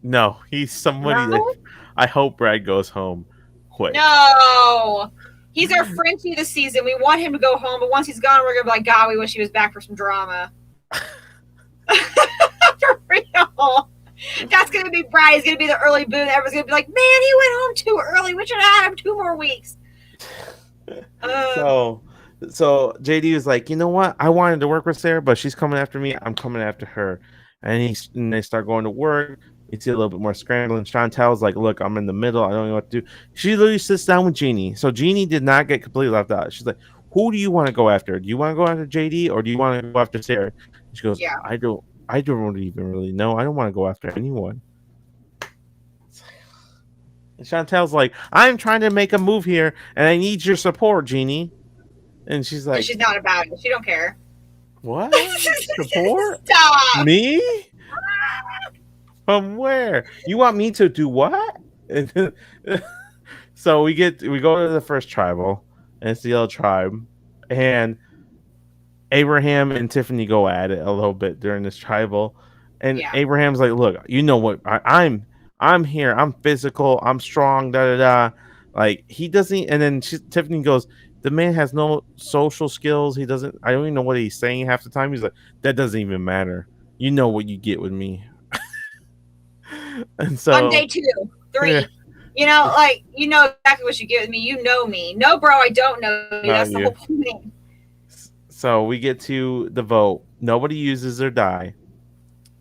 No. He's somebody that I hope Brad goes home quick. No. He's our Frenchie this season. We want him to go home, but once he's gone, we're gonna be like, God, we wish he was back for some drama. For real. That's gonna be Brad. He's gonna be the early boot. Everyone's gonna be like, man, he went home too early. We should have had him 2 more weeks. So JD was like, you know what? I wanted to work with Sarah, but she's coming after me. I'm coming after her. And they start going to work. You see a little bit more scrambling. Chantel's like, look, I'm in the middle. I don't know what to do. She literally sits down with Jeannie. So Jeannie did not get completely left out. She's like, who do you want to go after? Do you want to go after JD or do you want to go after Sarah? She goes, yeah. I don't even really know. I don't want to go after anyone. And Chantel's like, I'm trying to make a move here, and I need your support, Jeannie. And she's like, she's not about it. She don't care. What? Support? Stop. Me? From where? You want me to do what? So we go to the first tribal, and it's the Yellow Tribe, and Abraham and Tiffany go at it a little bit during this tribal, and Yeah. Abraham's like, "Look, you know what? I'm here. I'm physical. I'm strong. Da da da." Like he doesn't, and then Tiffany goes, "The man has no social skills. He doesn't. I don't even know what he's saying half the time." He's like, "That doesn't even matter. You know what you get with me." And On so, day 2, yeah, 3, like you know exactly what you get with me. You know me. No, bro, I don't know you. not That's the whole you. point. So we get to the vote. Nobody uses their die.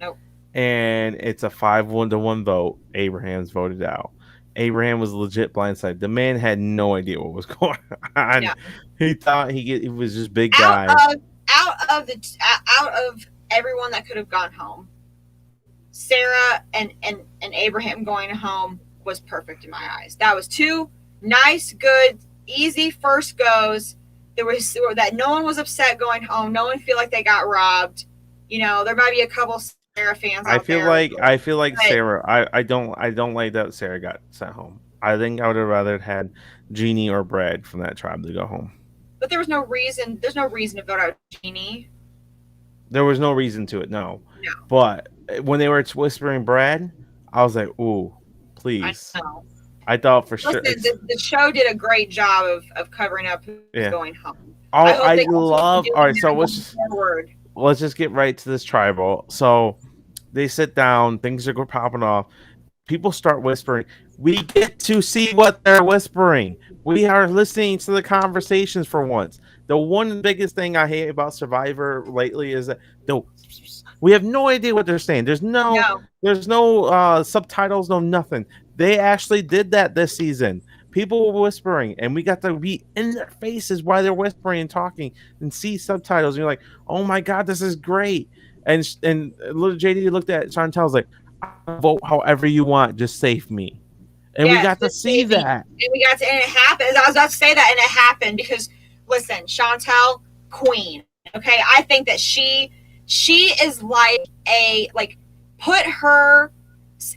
Nope. And it's a 5-1 vote. Abraham's voted out. Abraham was legit blindsided. The man had no idea what was going on. Yeah. He thought he was just big Out guy. of out of everyone that could have gone home, Sarah and Abraham going home was perfect in my eyes. That was 2 nice, good, easy first goes. There was that no one was upset going home. No one feel like they got robbed. There might be a couple Sarah fans I out feel there. like But Sarah. I don't like that Sarah got sent home. I think I would have rather had Jeannie or Brad from that tribe to go home. but there was no reason. There's no reason to vote out Jeannie. There was no reason to it, no. No, But when they were whispering Brad, I was like, "Ooh, I please." know. I thought for sure. Listen, the show did a great job of covering up who's Yeah. going home. Oh, I hope I they continue love. doing All right, that so going forward. let's just get right to this tribal. So they sit down, things are popping off. People start whispering. We get to see what they're whispering. We are listening to the conversations for once. The one biggest thing I hate about Survivor lately is that we have no idea what they're saying. No, There's no subtitles, no nothing. They actually did that this season. People were whispering, and we got to be in their faces while they're whispering and talking, and see subtitles. And you're like, "Oh my god, this is great!" And little JD looked at Chantel's like, "I'll vote however you want, just save me." And we yes, got to see that. and we got to, and it happened. I was about to say that, and it happened because listen, Chantel, queen. Okay, I think that she is like put her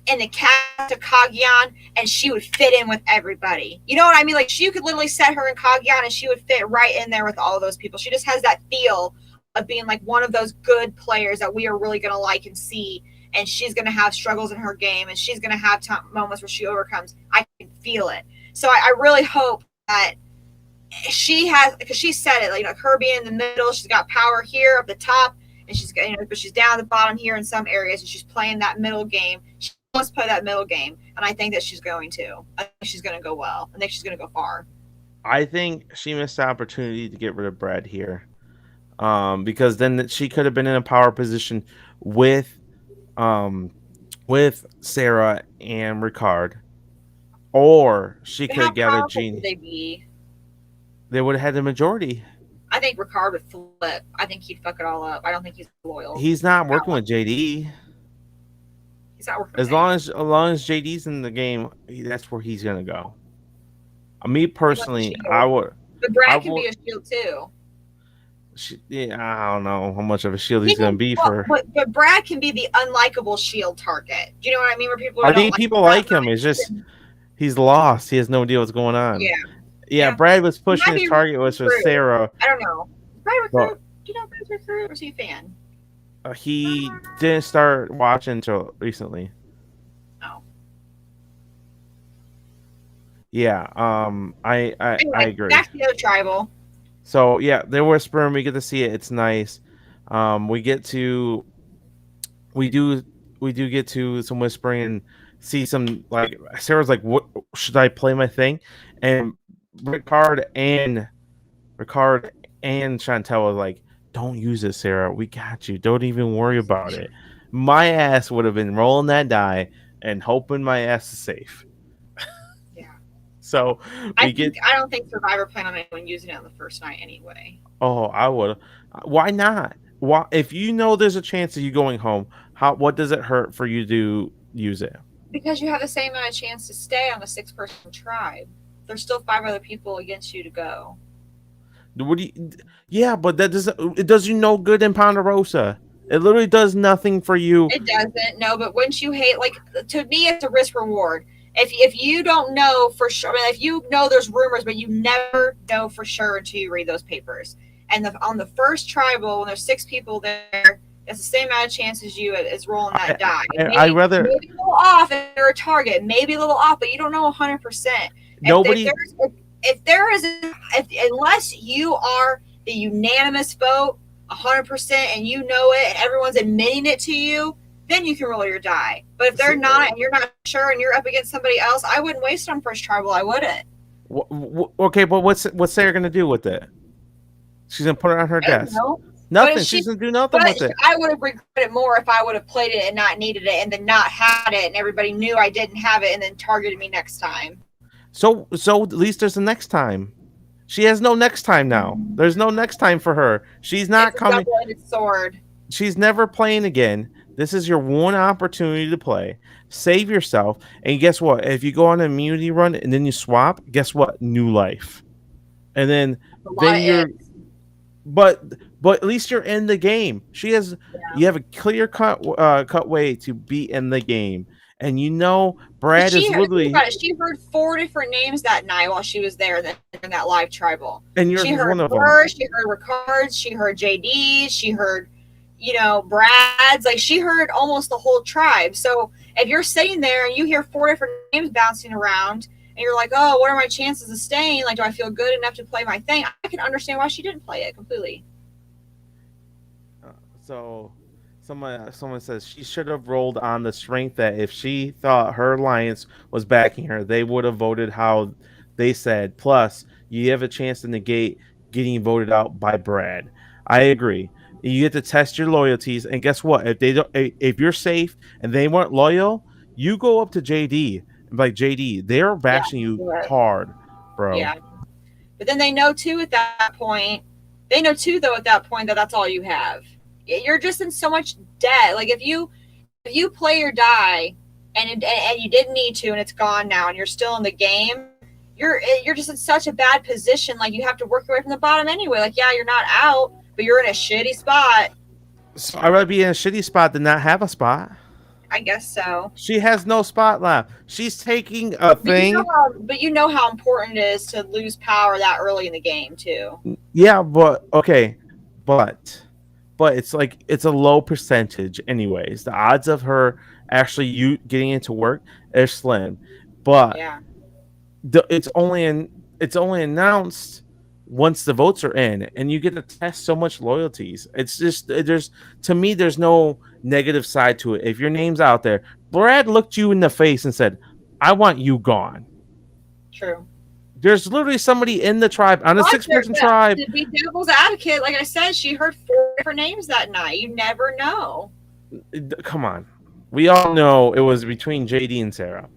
in the cast of Cagayan, and she would fit in with everybody. You know what I mean? Like you could literally set her in Cagayan, and she would fit right in there with all of those people. She just has that feel of being like one of those good players that we are really going to like and see. And she's going to have struggles in her game, and she's going to have moments where she overcomes. I can feel it. So I really hope that she has, because she said it, like her being in the middle, she's got power here up the top, and she's but she's down at the bottom here in some areas, and she's playing that middle game. She wants to play that middle game, and I think that she's going to. I think she's going to go well. I think she's going to go far. I think she missed the opportunity to get rid of Brad here, because then she could have been in a power position with um Sarah and Ricard, or she But could how have gathered powerful Gene. would they be? They would have had the majority. I think Ricard would flip. I think he'd fuck it all up. I don't think he's loyal. He's not working with JD. He's not working As with long as JD's in the game, that's where he's gonna go. Me personally, I would. But Brad I can be a shield too. Yeah, I don't know how much of a shield he's gonna be for. But Brad can be the unlikable shield target. Do you know what I mean? Where people, I think people like him. It's just he's lost. He has no idea what's going on. Yeah. Brad was pushing his target, which was Sarah. I don't know. Brad recruit? Do you know Brad's recruit? Or is he a fan? He didn't start watching until recently. Oh. Yeah. I Anyway, agree. Back to the other tribal. So yeah, they're whispering. We get to see it. It's nice. We do get to some whispering and see some, like Sarah's like, "What should I play my thing?" And Ricard and Chantel was like, "Don't use it, Sarah. We got you. Don't even worry about it." My ass would have been rolling that die and hoping my ass is safe. Yeah. So I don't think Survivor planned on anyone using it on the first night anyway. Oh, I would. Why not? Why, if you know there's a chance of you going home, what does it hurt for you to use it? Because you have the same amount of chance to stay on a 6-person tribe. There's still 5 other people against you to go. Yeah, but that doesn't. It does you no good in Ponderosa. It literally does nothing for you. It doesn't. No, but wouldn't you hate? Like, to me, it's a risk reward. If you don't know for sure, I mean, if you know there's rumors, but you never know for sure until you read those papers. And on the first tribal, when there's 6 people there, it's the same amount of chance as you as rolling that die. I rather maybe a little off if you're a target, maybe a little off, but you don't know 100%. nobody. Unless you are the unanimous vote 100% and you know it and everyone's admitting it to you, then you can roll your die. But if they're not and you're not sure and you're up against somebody else, I wouldn't waste it on first tribal. I wouldn't. Okay, but what's Sarah gonna do with it? She's gonna put it on her desk. Nothing. She's gonna do nothing with it. I would have regretted it more if I would have played it and not needed it, and then not had it, and everybody knew I didn't have it, and then targeted me next time. So at least there's a next time. She has no next time now. There's no next time for her. She's not coming. Double-edged sword. She's never playing again. This is your one opportunity to play. Save yourself, and guess what? If you go on an immunity run and then you swap, guess what? New life, and then you're. But at least you're in the game. You have a clear cut way to be in the game, and Brad is literally. She heard 4 different names that night while she was there in that live tribal. And she heard one of them. She heard Ricard's. She heard JD's. She heard, Brad's. Like, she heard almost the whole tribe. So if you're sitting there and you hear 4 different names bouncing around, and you're like, oh, what are my chances of staying? Like, do I feel good enough to play my thing? I can understand why she didn't play it completely. So someone says she should have rolled on the strength that if she thought her alliance was backing her, they would have voted how they said. Plus, you have a chance to negate getting voted out by Brad. I agree. You get to test your loyalties, and guess what? If you're safe and they weren't loyal, you go up to JD. Like, JD, they're bashing you hard, bro. Yeah. But then they know too at that point. They know too though at that point that that's all you have. You're just in so much debt. Like, if you play your die and you didn't need to and it's gone now and you're still in the game, you're just in such a bad position. Like, you have to work your way from the bottom anyway. Like, yeah, you're not out, but you're in a shitty spot. So I'd rather be in a shitty spot than not have a spot. I guess so. She has no spot left. She's taking a thing. But you know how important it is to lose power that early in the game, too. Yeah, but okay. But it's like it's a low percentage anyways. The odds of her actually getting into work are slim. But yeah. It's only announced once the votes are in, and you get to test so much loyalties. It's just to me there's no negative side to it. If your name's out there, Brad looked you in the face and said, I want you gone. True. There's literally somebody in the tribe on a 6-person tribe. To be devil's advocate, like I said, she heard 4 different names that night. You never know. Come on. We all know it was between JD and Sarah.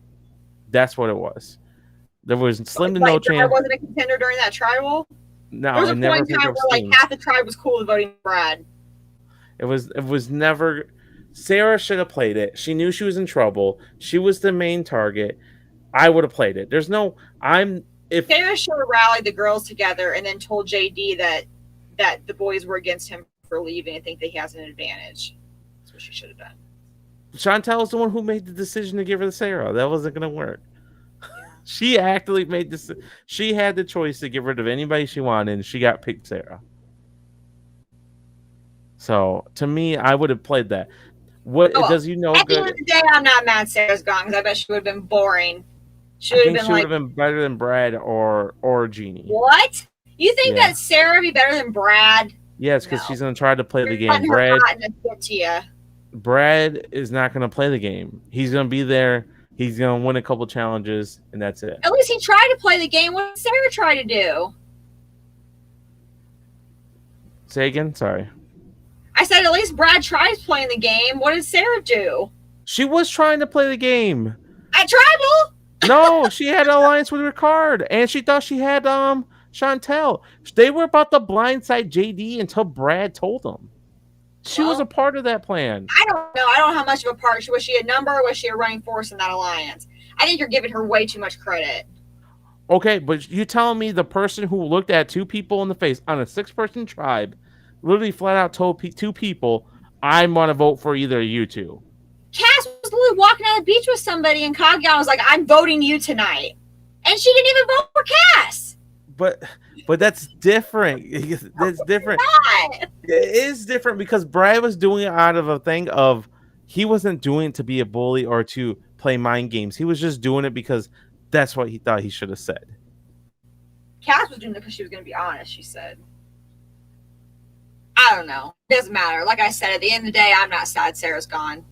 That's what it was. There was slim to no chance. I wasn't a contender during that tribal. No, there was a point in time where half the tribe was cool with voting Brad. It was never. Sarah should have played it. She knew she was in trouble. She was the main target. I would have played it. If Sarah should have rallied the girls together and then told JD that the boys were against him for leaving and think that he has an advantage. That's what she should have done. Chantel is the one who made the decision to give her to Sarah. That wasn't going to work. She actually made this. She had the choice to get rid of anybody she wanted, and she got picked Sarah. So to me, I would have played that. At the end of the day, I'm not mad Sarah's gone because I bet she would have been boring. She would have been better than Brad or Jeannie. What? You think that Sarah would be better than Brad? Yes, because she's going to try to play the game. Brad is not going to play the game. He's going to be there. He's going to win a couple challenges, and that's it. At least he tried to play the game. What did Sarah try to do? Say again? Sorry. I said at least Brad tries playing the game. What did Sarah do? She was trying to play the game. At Tribal? No, she had an alliance with Ricard, and she thought she had Chantel. They were about to blindside JD until Brad told them. She was a part of that plan. I don't know. I don't know how much of a part. Was she a number or was she a running force in that alliance? I think you're giving her way too much credit. Okay, but you telling me the person who looked at 2 people in the face on a 6-person tribe literally flat out told 2 people, I want to vote for either of you 2. Cass was the walking on the beach with somebody, and Kagyan was like, "I'm voting you tonight," and she didn't even vote for Cass. But that's different. That's different. God. It is different because Brad was doing it out of a thing of he wasn't doing it to be a bully or to play mind games. He was just doing it because that's what he thought he should have said. Cass was doing it because she was going to be honest. She said, "I don't know. It doesn't matter." Like I said, at the end of the day, I'm not sad Sarah's gone.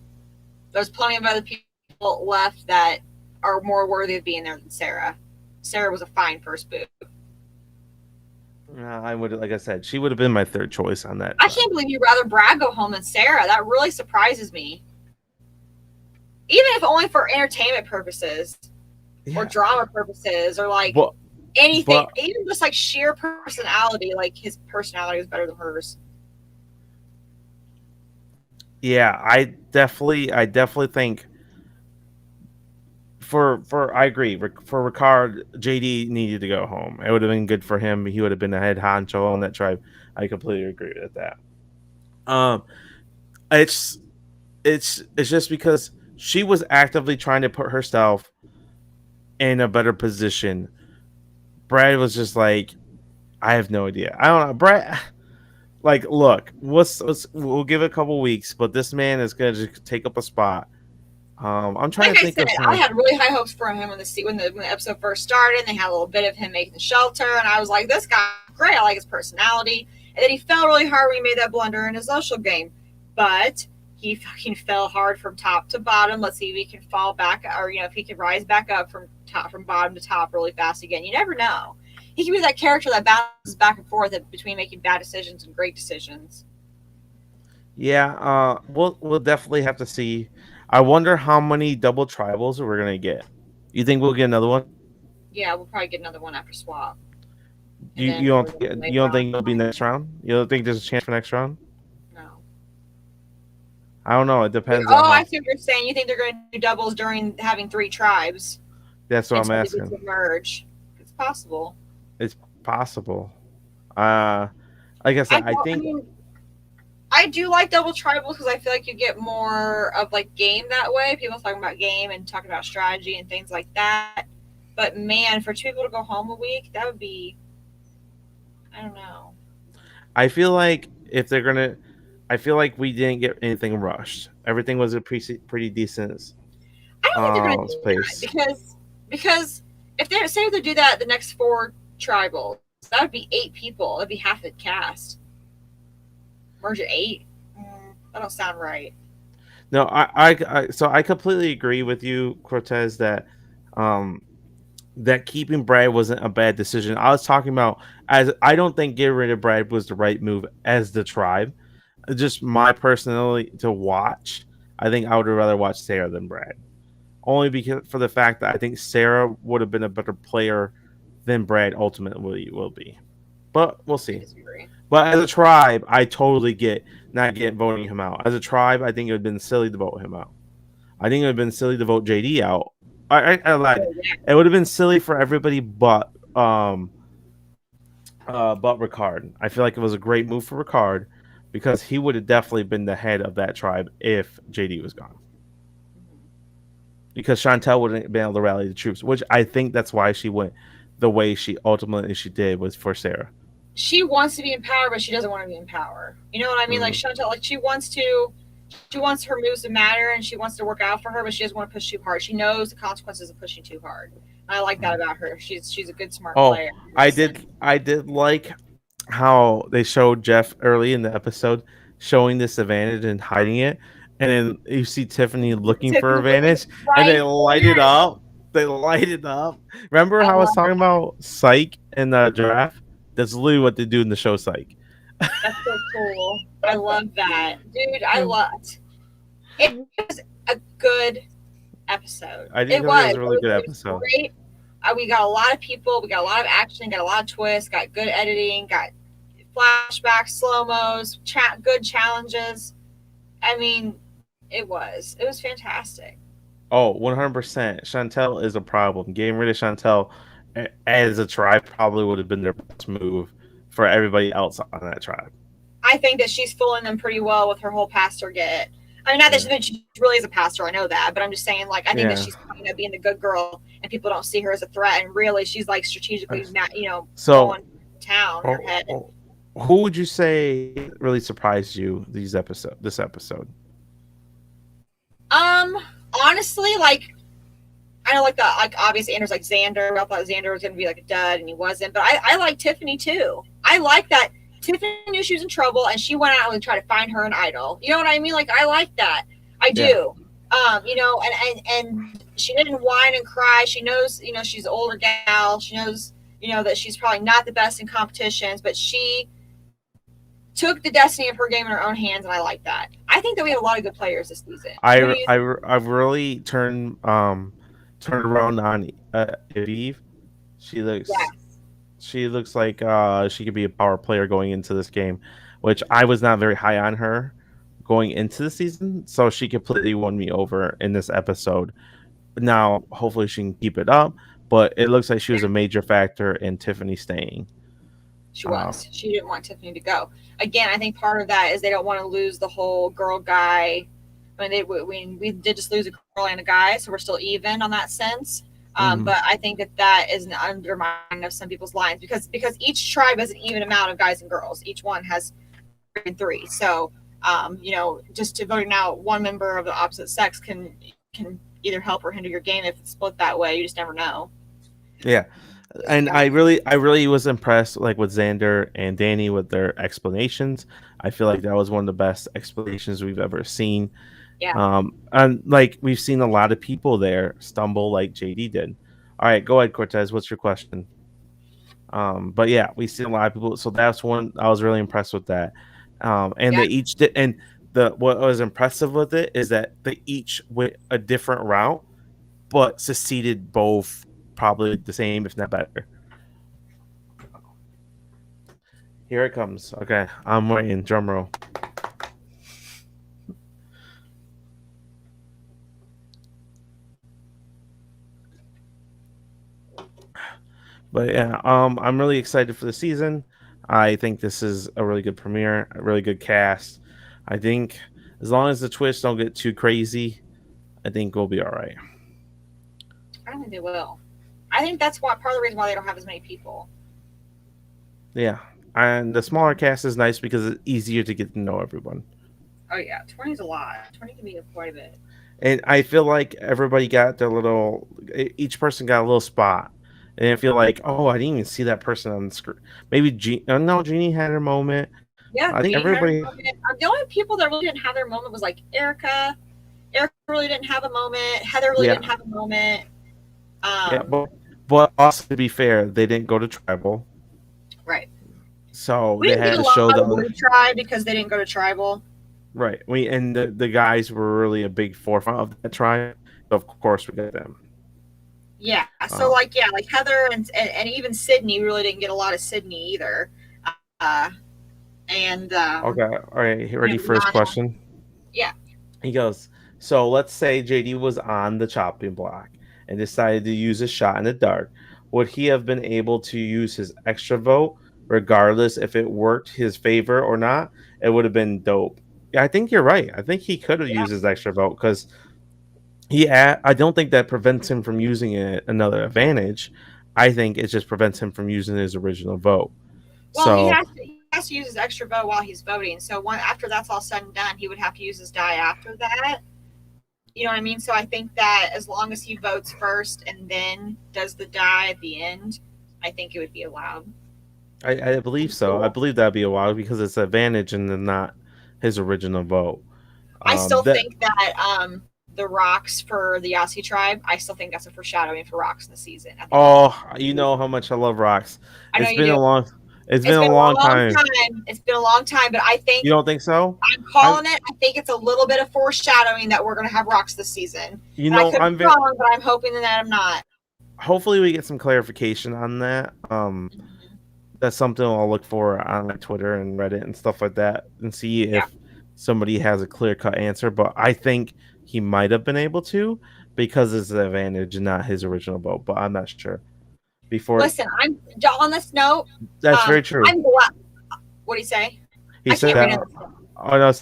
There's plenty of other people left that are more worthy of being there than Sarah. Sarah was a fine first boot. I would, like I said, she would have been my third choice on that. I can't believe you'd rather Brad go home than Sarah. That really surprises me. Even if only for entertainment purposes or drama purposes or like anything, even just like sheer personality, like his personality was better than hers. Yeah, I definitely think I agree. For Ricard, JD needed to go home. It would have been good for him. He would have been the head honcho on that tribe. I completely agree with that. It's just because she was actively trying to put herself in a better position. Brad was just like, I have no idea. I don't know, Brad. Like, look, we'll give it a couple weeks, but this man is gonna just take up a spot. I'm trying to think of something. I had really high hopes for him when the episode first started. And they had a little bit of him making the shelter, and I was like, this guy's great. I like his personality. And then he fell really hard when he made that blunder in his social game, but he fucking fell hard from top to bottom. Let's see if he can fall back, or if he can rise back up from bottom to top really fast again. You never know. He can be that character that bounces back and forth between making bad decisions and great decisions. Yeah, we'll definitely have to see. I wonder how many double tribals we're gonna get. You think we'll get another one? Yeah, we'll probably get another one after swap. You don't think it'll be next round? You don't think there's a chance for next round? No. I don't know. It depends. I see what you're saying. You think they're going to do doubles during having 3 tribes? That's what I'm asking. To merge. It's possible. It's possible. Like I said, I do like double tribals because I feel like you get more of like game that way. People talking about game and talking about strategy and things like that. But man, for 2 people to go home a week, that would be, I don't know. I feel like I feel like we didn't get anything rushed. Everything was a pretty decent. I don't think they're going to do that because if they say they do that, the next 4 tribals, that would be 8 people. That'd be half the cast. Merge at 8. That don't sound right. No, I completely agree with you, Cortez, that that keeping Brad wasn't a bad decision. I was talking about I don't think getting rid of Brad was the right move as the tribe. Just my personality to watch. I think I would rather watch Sarah than Brad. Only because for the fact that I think Sarah would have been a better player than Brad ultimately will be. But we'll see. But as a tribe, I totally get not voting him out. As a tribe, I think it would have been silly to vote him out. I think it would have been silly to vote JD out. I lied. It would have been silly for everybody but Ricard. I feel like it was a great move for Ricard because he would have definitely been the head of that tribe if JD was gone. Because Chantel wouldn't have been able to rally the troops, which I think that's why she went the way she did was for Sarah. She wants to be in power, but she doesn't want to be in power. You know what I mean? Like Chantel, like she wants her moves to matter and she wants to work out for her, but she doesn't want to push too hard. She knows the consequences of pushing too hard. I like that about her. She's a good, smart player. I did like how they showed Jeff early in the episode showing this advantage and hiding it, and then you see Tiffany looking for advantage, and they light it up. They light it up. Remember how I was talking about Psych in the draft? That's literally what they do in the show Psych. That's so cool. I love that, dude. I loved it. Was a good episode. I think it was a really good episode. Great. We got a lot of people. We got a lot of action. Got a lot of twists. Got good editing. Got flashbacks, slow mos, good challenges. I mean, it was fantastic. Oh, 100%. Chantel is a problem. Getting rid of Chantel as a tribe probably would have been their best move for everybody else on that tribe. I think that she's fooling them pretty well with her whole pastor get. I mean, not Yeah. that she really is a pastor. I know that, but I'm just saying, like, I think that Yeah. she's being the good girl, and people don't see her as a threat, and really, she's like strategically, So, going to town in her head. who would you say really surprised you this episode? Honestly, like, I know, like obvious Andrew's like Xander. I thought Xander was going to be like a dud, and he wasn't. But I like Tiffany too. I like that Tiffany knew she was in trouble, and she went out and tried to find her an idol. You know what I mean? Like, I like that. I do. And she didn't whine and cry. She knows, she's an older gal. She knows, that she's probably not the best in competitions, but she took the destiny of her game in her own hands, and I like that. I think that we have a lot of good players this season. I've really turned around on Eve. She looks like she could be a power player going into this game, which I was not very high on her going into the season. So she completely won me over in this episode. Now, hopefully, she can keep it up. But it looks like she was a major factor in Tiffany staying. She was. She didn't want Tiffany to go. Again, I think part of that is they don't want to lose the whole girl guy. I mean, we did just lose a girl and a guy, so we're still even on that sense. But I think that is an undermining of some people's lines because each tribe has an even amount of guys and girls. Each one has 3 and 3. So, just to voting out one member of the opposite sex can either help or hinder your game if it's split that way. You just never know. Yeah. And I really was impressed like with Xander and Danny with their explanations. I feel like that was one of the best explanations we've ever seen. Yeah. And like we've seen a lot of people there stumble like JD did. All right, go ahead, Cortez. What's your question? But yeah, we've seen a lot of people. So that's one I was really impressed with that. They each did, and what was impressive with it is that they each went a different route, but succeeded both probably the same, if not better. Here it comes. Okay, I'm waiting. Drum roll. But yeah, I'm really excited for the season. I think this is a really good premiere, a really good cast. I think as long as the twists don't get too crazy, I think we'll be all right. I don't think they will. I think that's part of the reason why they don't have as many people. Yeah, and the smaller cast is nice because it's easier to get to know everyone. Oh yeah, 20 is a lot. 20 can be quite a bit. And I feel like everybody got their little. Each person got a little spot, and I feel like, oh, I didn't even see that person on the screen. Maybe Jeannie had her moment. Yeah, I think everybody. The only people that really didn't have their moment was like Erica. Erica really didn't have a moment. Heather really didn't have a moment. But also to be fair, they didn't go to tribal. Right. So they had to show the tribe because they didn't go to tribal. Right. And the guys were really a big forefront of that tribe. So of course we got them. Yeah. So like Heather and even Sydney really didn't get a lot of Sydney either. Okay. All right. Ready for his question? Yeah. He goes, so let's say JD was on the chopping block and decided to use a shot in the dark. Would he have been able to use his extra vote regardless if it worked his favor or not? It would have been dope. Yeah, I think you're right. I think he could have used his extra vote because I don't think that prevents him from using another advantage. I think it just prevents him from using his original vote. Well, he has to use his extra vote while he's voting. So after that's all said and done, he would have to use his die after that. You know what I mean? So I think that as long as he votes first and then does the die at the end, I think it would be allowed. I believe so. I believe that'd be allowed because it's an advantage and then not his original vote. I still think that the rocks for the Yasi tribe, I still think that's a foreshadowing for rocks in the season. You know how much I love rocks. It's been a long time. It's been a long time, but I think you don't think so. I'm calling it. I think it's a little bit of foreshadowing that we're going to have rocks this season. I'm wrong, but I'm hoping that I'm not. Hopefully, we get some clarification on that. That's something I'll look for on like Twitter and Reddit and stuff like that, and see if somebody has a clear-cut answer. But I think he might have been able to because it's an advantage and not his original vote. But I'm not sure. Listen, I'm on this note. That's very true. I'm glad. What do you say? He said that. Oh no,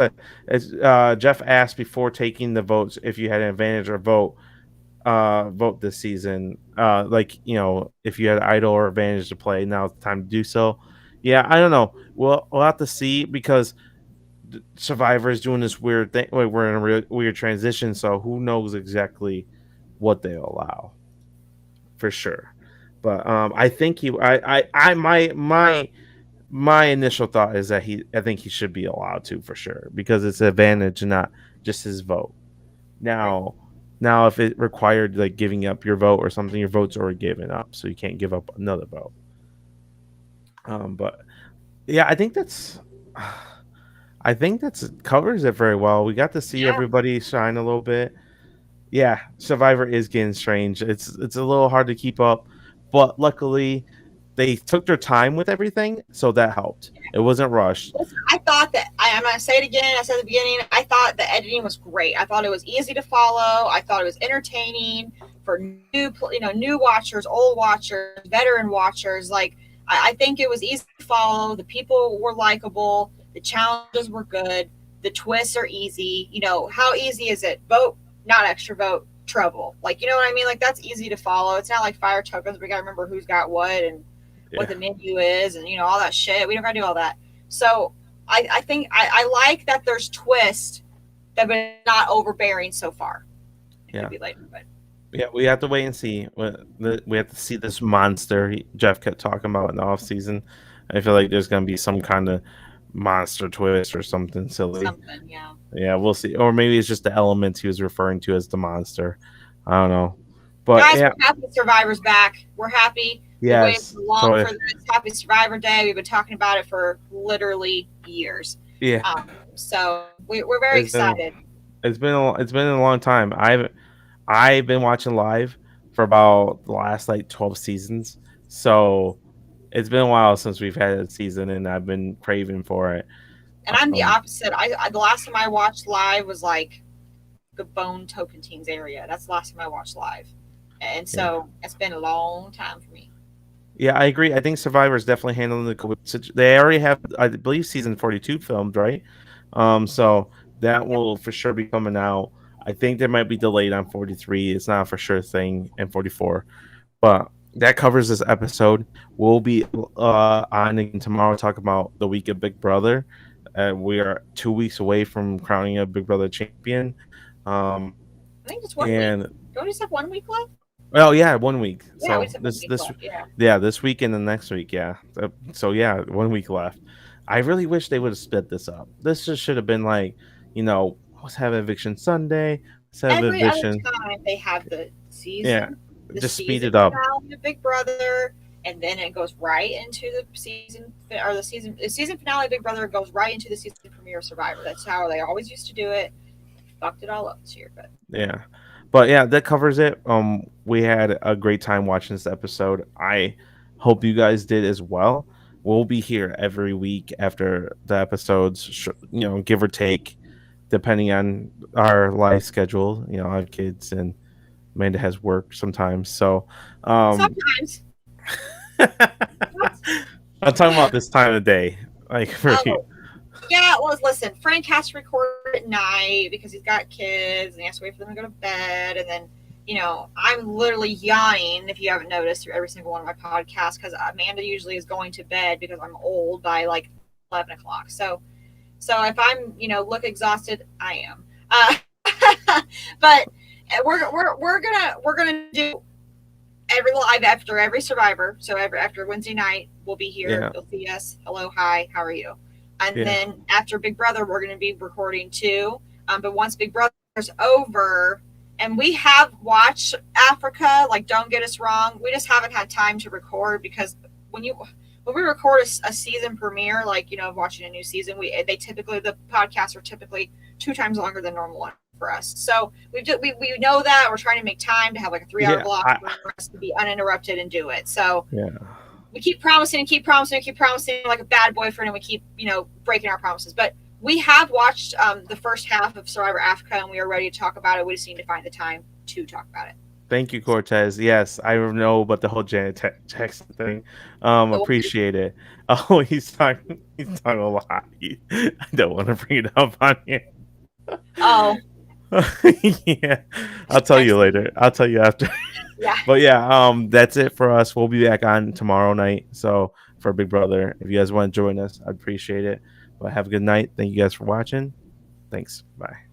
it's Jeff asked before taking the votes if you had an advantage or vote this season. Like if you had idle or advantage to play, now it's time to do so. Yeah, I don't know. We'll have to see because Survivor is doing this weird thing. Like we're in a weird transition, so who knows exactly what they allow for sure. But I think my initial thought is that I think he should be allowed to for sure because it's an advantage, not just his vote. Right. Now, now if it required like giving up your vote or something, your vote's already given up, so you can't give up another vote. But yeah, I think that's covers it very well. We got to see Yeah. everybody shine a little bit. Yeah, Survivor is getting strange. It's a little hard to keep up, but luckily they took their time with everything, so that helped. It wasn't rushed. Listen, I thought that I'm gonna say it again. I said at the beginning. I thought the editing was great. I thought it was easy to follow. I thought it was entertaining for new watchers, old watchers, veteran watchers. Like I think it was easy to follow. The people were likable. The challenges were good. The twists are easy. How easy is it? Vote, not extra vote, trouble. Like you know what I mean? Like that's easy to follow. It's not like fire tokens. We gotta remember who's got what and what Yeah, the menu is and all that shit. We don't gotta do all that. So I think I like that there's twists that but not overbearing so far. It could yeah, be later, but yeah. We have to wait and see. We have to see this monster Jeff kept talking about in the off season. I feel like there's gonna be some kind of monster twist or something silly. something, yeah. Yeah, we'll see. Or maybe it's just the elements he was referring to as the monster. I don't know. But Guys, yeah, we're happy Survivor's back. We're happy. We waited yes. long So for this. Happy Survivor Day. We've been talking about it for literally years. yeah, So we're very it's been excited. it's been a long time. I've been watching live for about the last like 12 seasons. So it's been a while since we've had a season and I've been craving for it. And I'm the Um, opposite. The last time I watched live was like the Bone Tocantins area. That's the last time I watched live. And yeah. so it's been a long time for me. Yeah, I agree. I think Survivor is definitely handling the COVID They already have, I believe, season 42 filmed, right? So that Yep. will for sure be coming out. I think they might be delayed on 43. It's not a for sure thing, and 44. But that covers this episode. We'll be on again tomorrow talk about the week of Big Brother. We are 2 weeks away from crowning a Big Brother champion. Um, I think it's 1 week. and Don't we just have 1 week left? well, yeah, 1 week. Yeah, we So just have one this week this left. Yeah. yeah, this week and the next week, yeah. So yeah, 1 week left. I really wish they would have split this up. This just should have been like, let's have eviction Sunday. Let's have Every other eviction. time they have Yeah, the just speed season it up. finale of Big Brother, and then it goes right into the season finale of Big Brother goes right into the season premiere of Survivor. That's how they always used to do it. Fucked it all up this year, but Yeah. But yeah, that covers it. We had a great time watching this episode. I hope you guys did as well. We'll be here every week after the episodes, give or take, depending on our life schedule. I have kids and Amanda has work sometimes. So, um, sometimes. I'm talking about this time of day. Like for you. Oh, yeah, well, listen, Frank has to record at night because he's got kids and he has to wait for them to go to bed. And then, I'm literally yawning, if you haven't noticed, through every single one of my podcasts because Amanda usually is going to bed because I'm old by like 11 o'clock. So if I'm, look exhausted, I am. But we're gonna do every live after every Survivor. So after Wednesday night, we'll be here. Yeah. You'll see us. Hello, hi, how are you? And Yeah. then after Big Brother, we're going to be recording too. But once Big Brother's over, and we have watched Africa, like don't get us wrong, we just haven't had time to record because when we record a season premiere, like watching a new season, the podcasts are typically 2 times longer than normal one for us. So we know that we're trying to make time to have like a 3-hour Yeah. block for us to be uninterrupted and do it. So Yeah. we keep promising and keep promising and keep promising like a bad boyfriend, and we keep breaking our promises. But we have watched the first half of Survivor Africa, and we are ready to talk about it. We just need to find the time to talk about it. Thank you, Cortez. Yes, I know about the whole Janet Jackson thing. Appreciate it. Oh, he's talking a lot. I don't want to bring it up on here. Oh, Yeah, I'll tell you later. I'll tell you after. yeah. But yeah, that's it for us. We'll be back on tomorrow night. So for Big Brother, if you guys want to join us, I'd appreciate it. But have a good night. Thank you guys for watching. Thanks. Bye.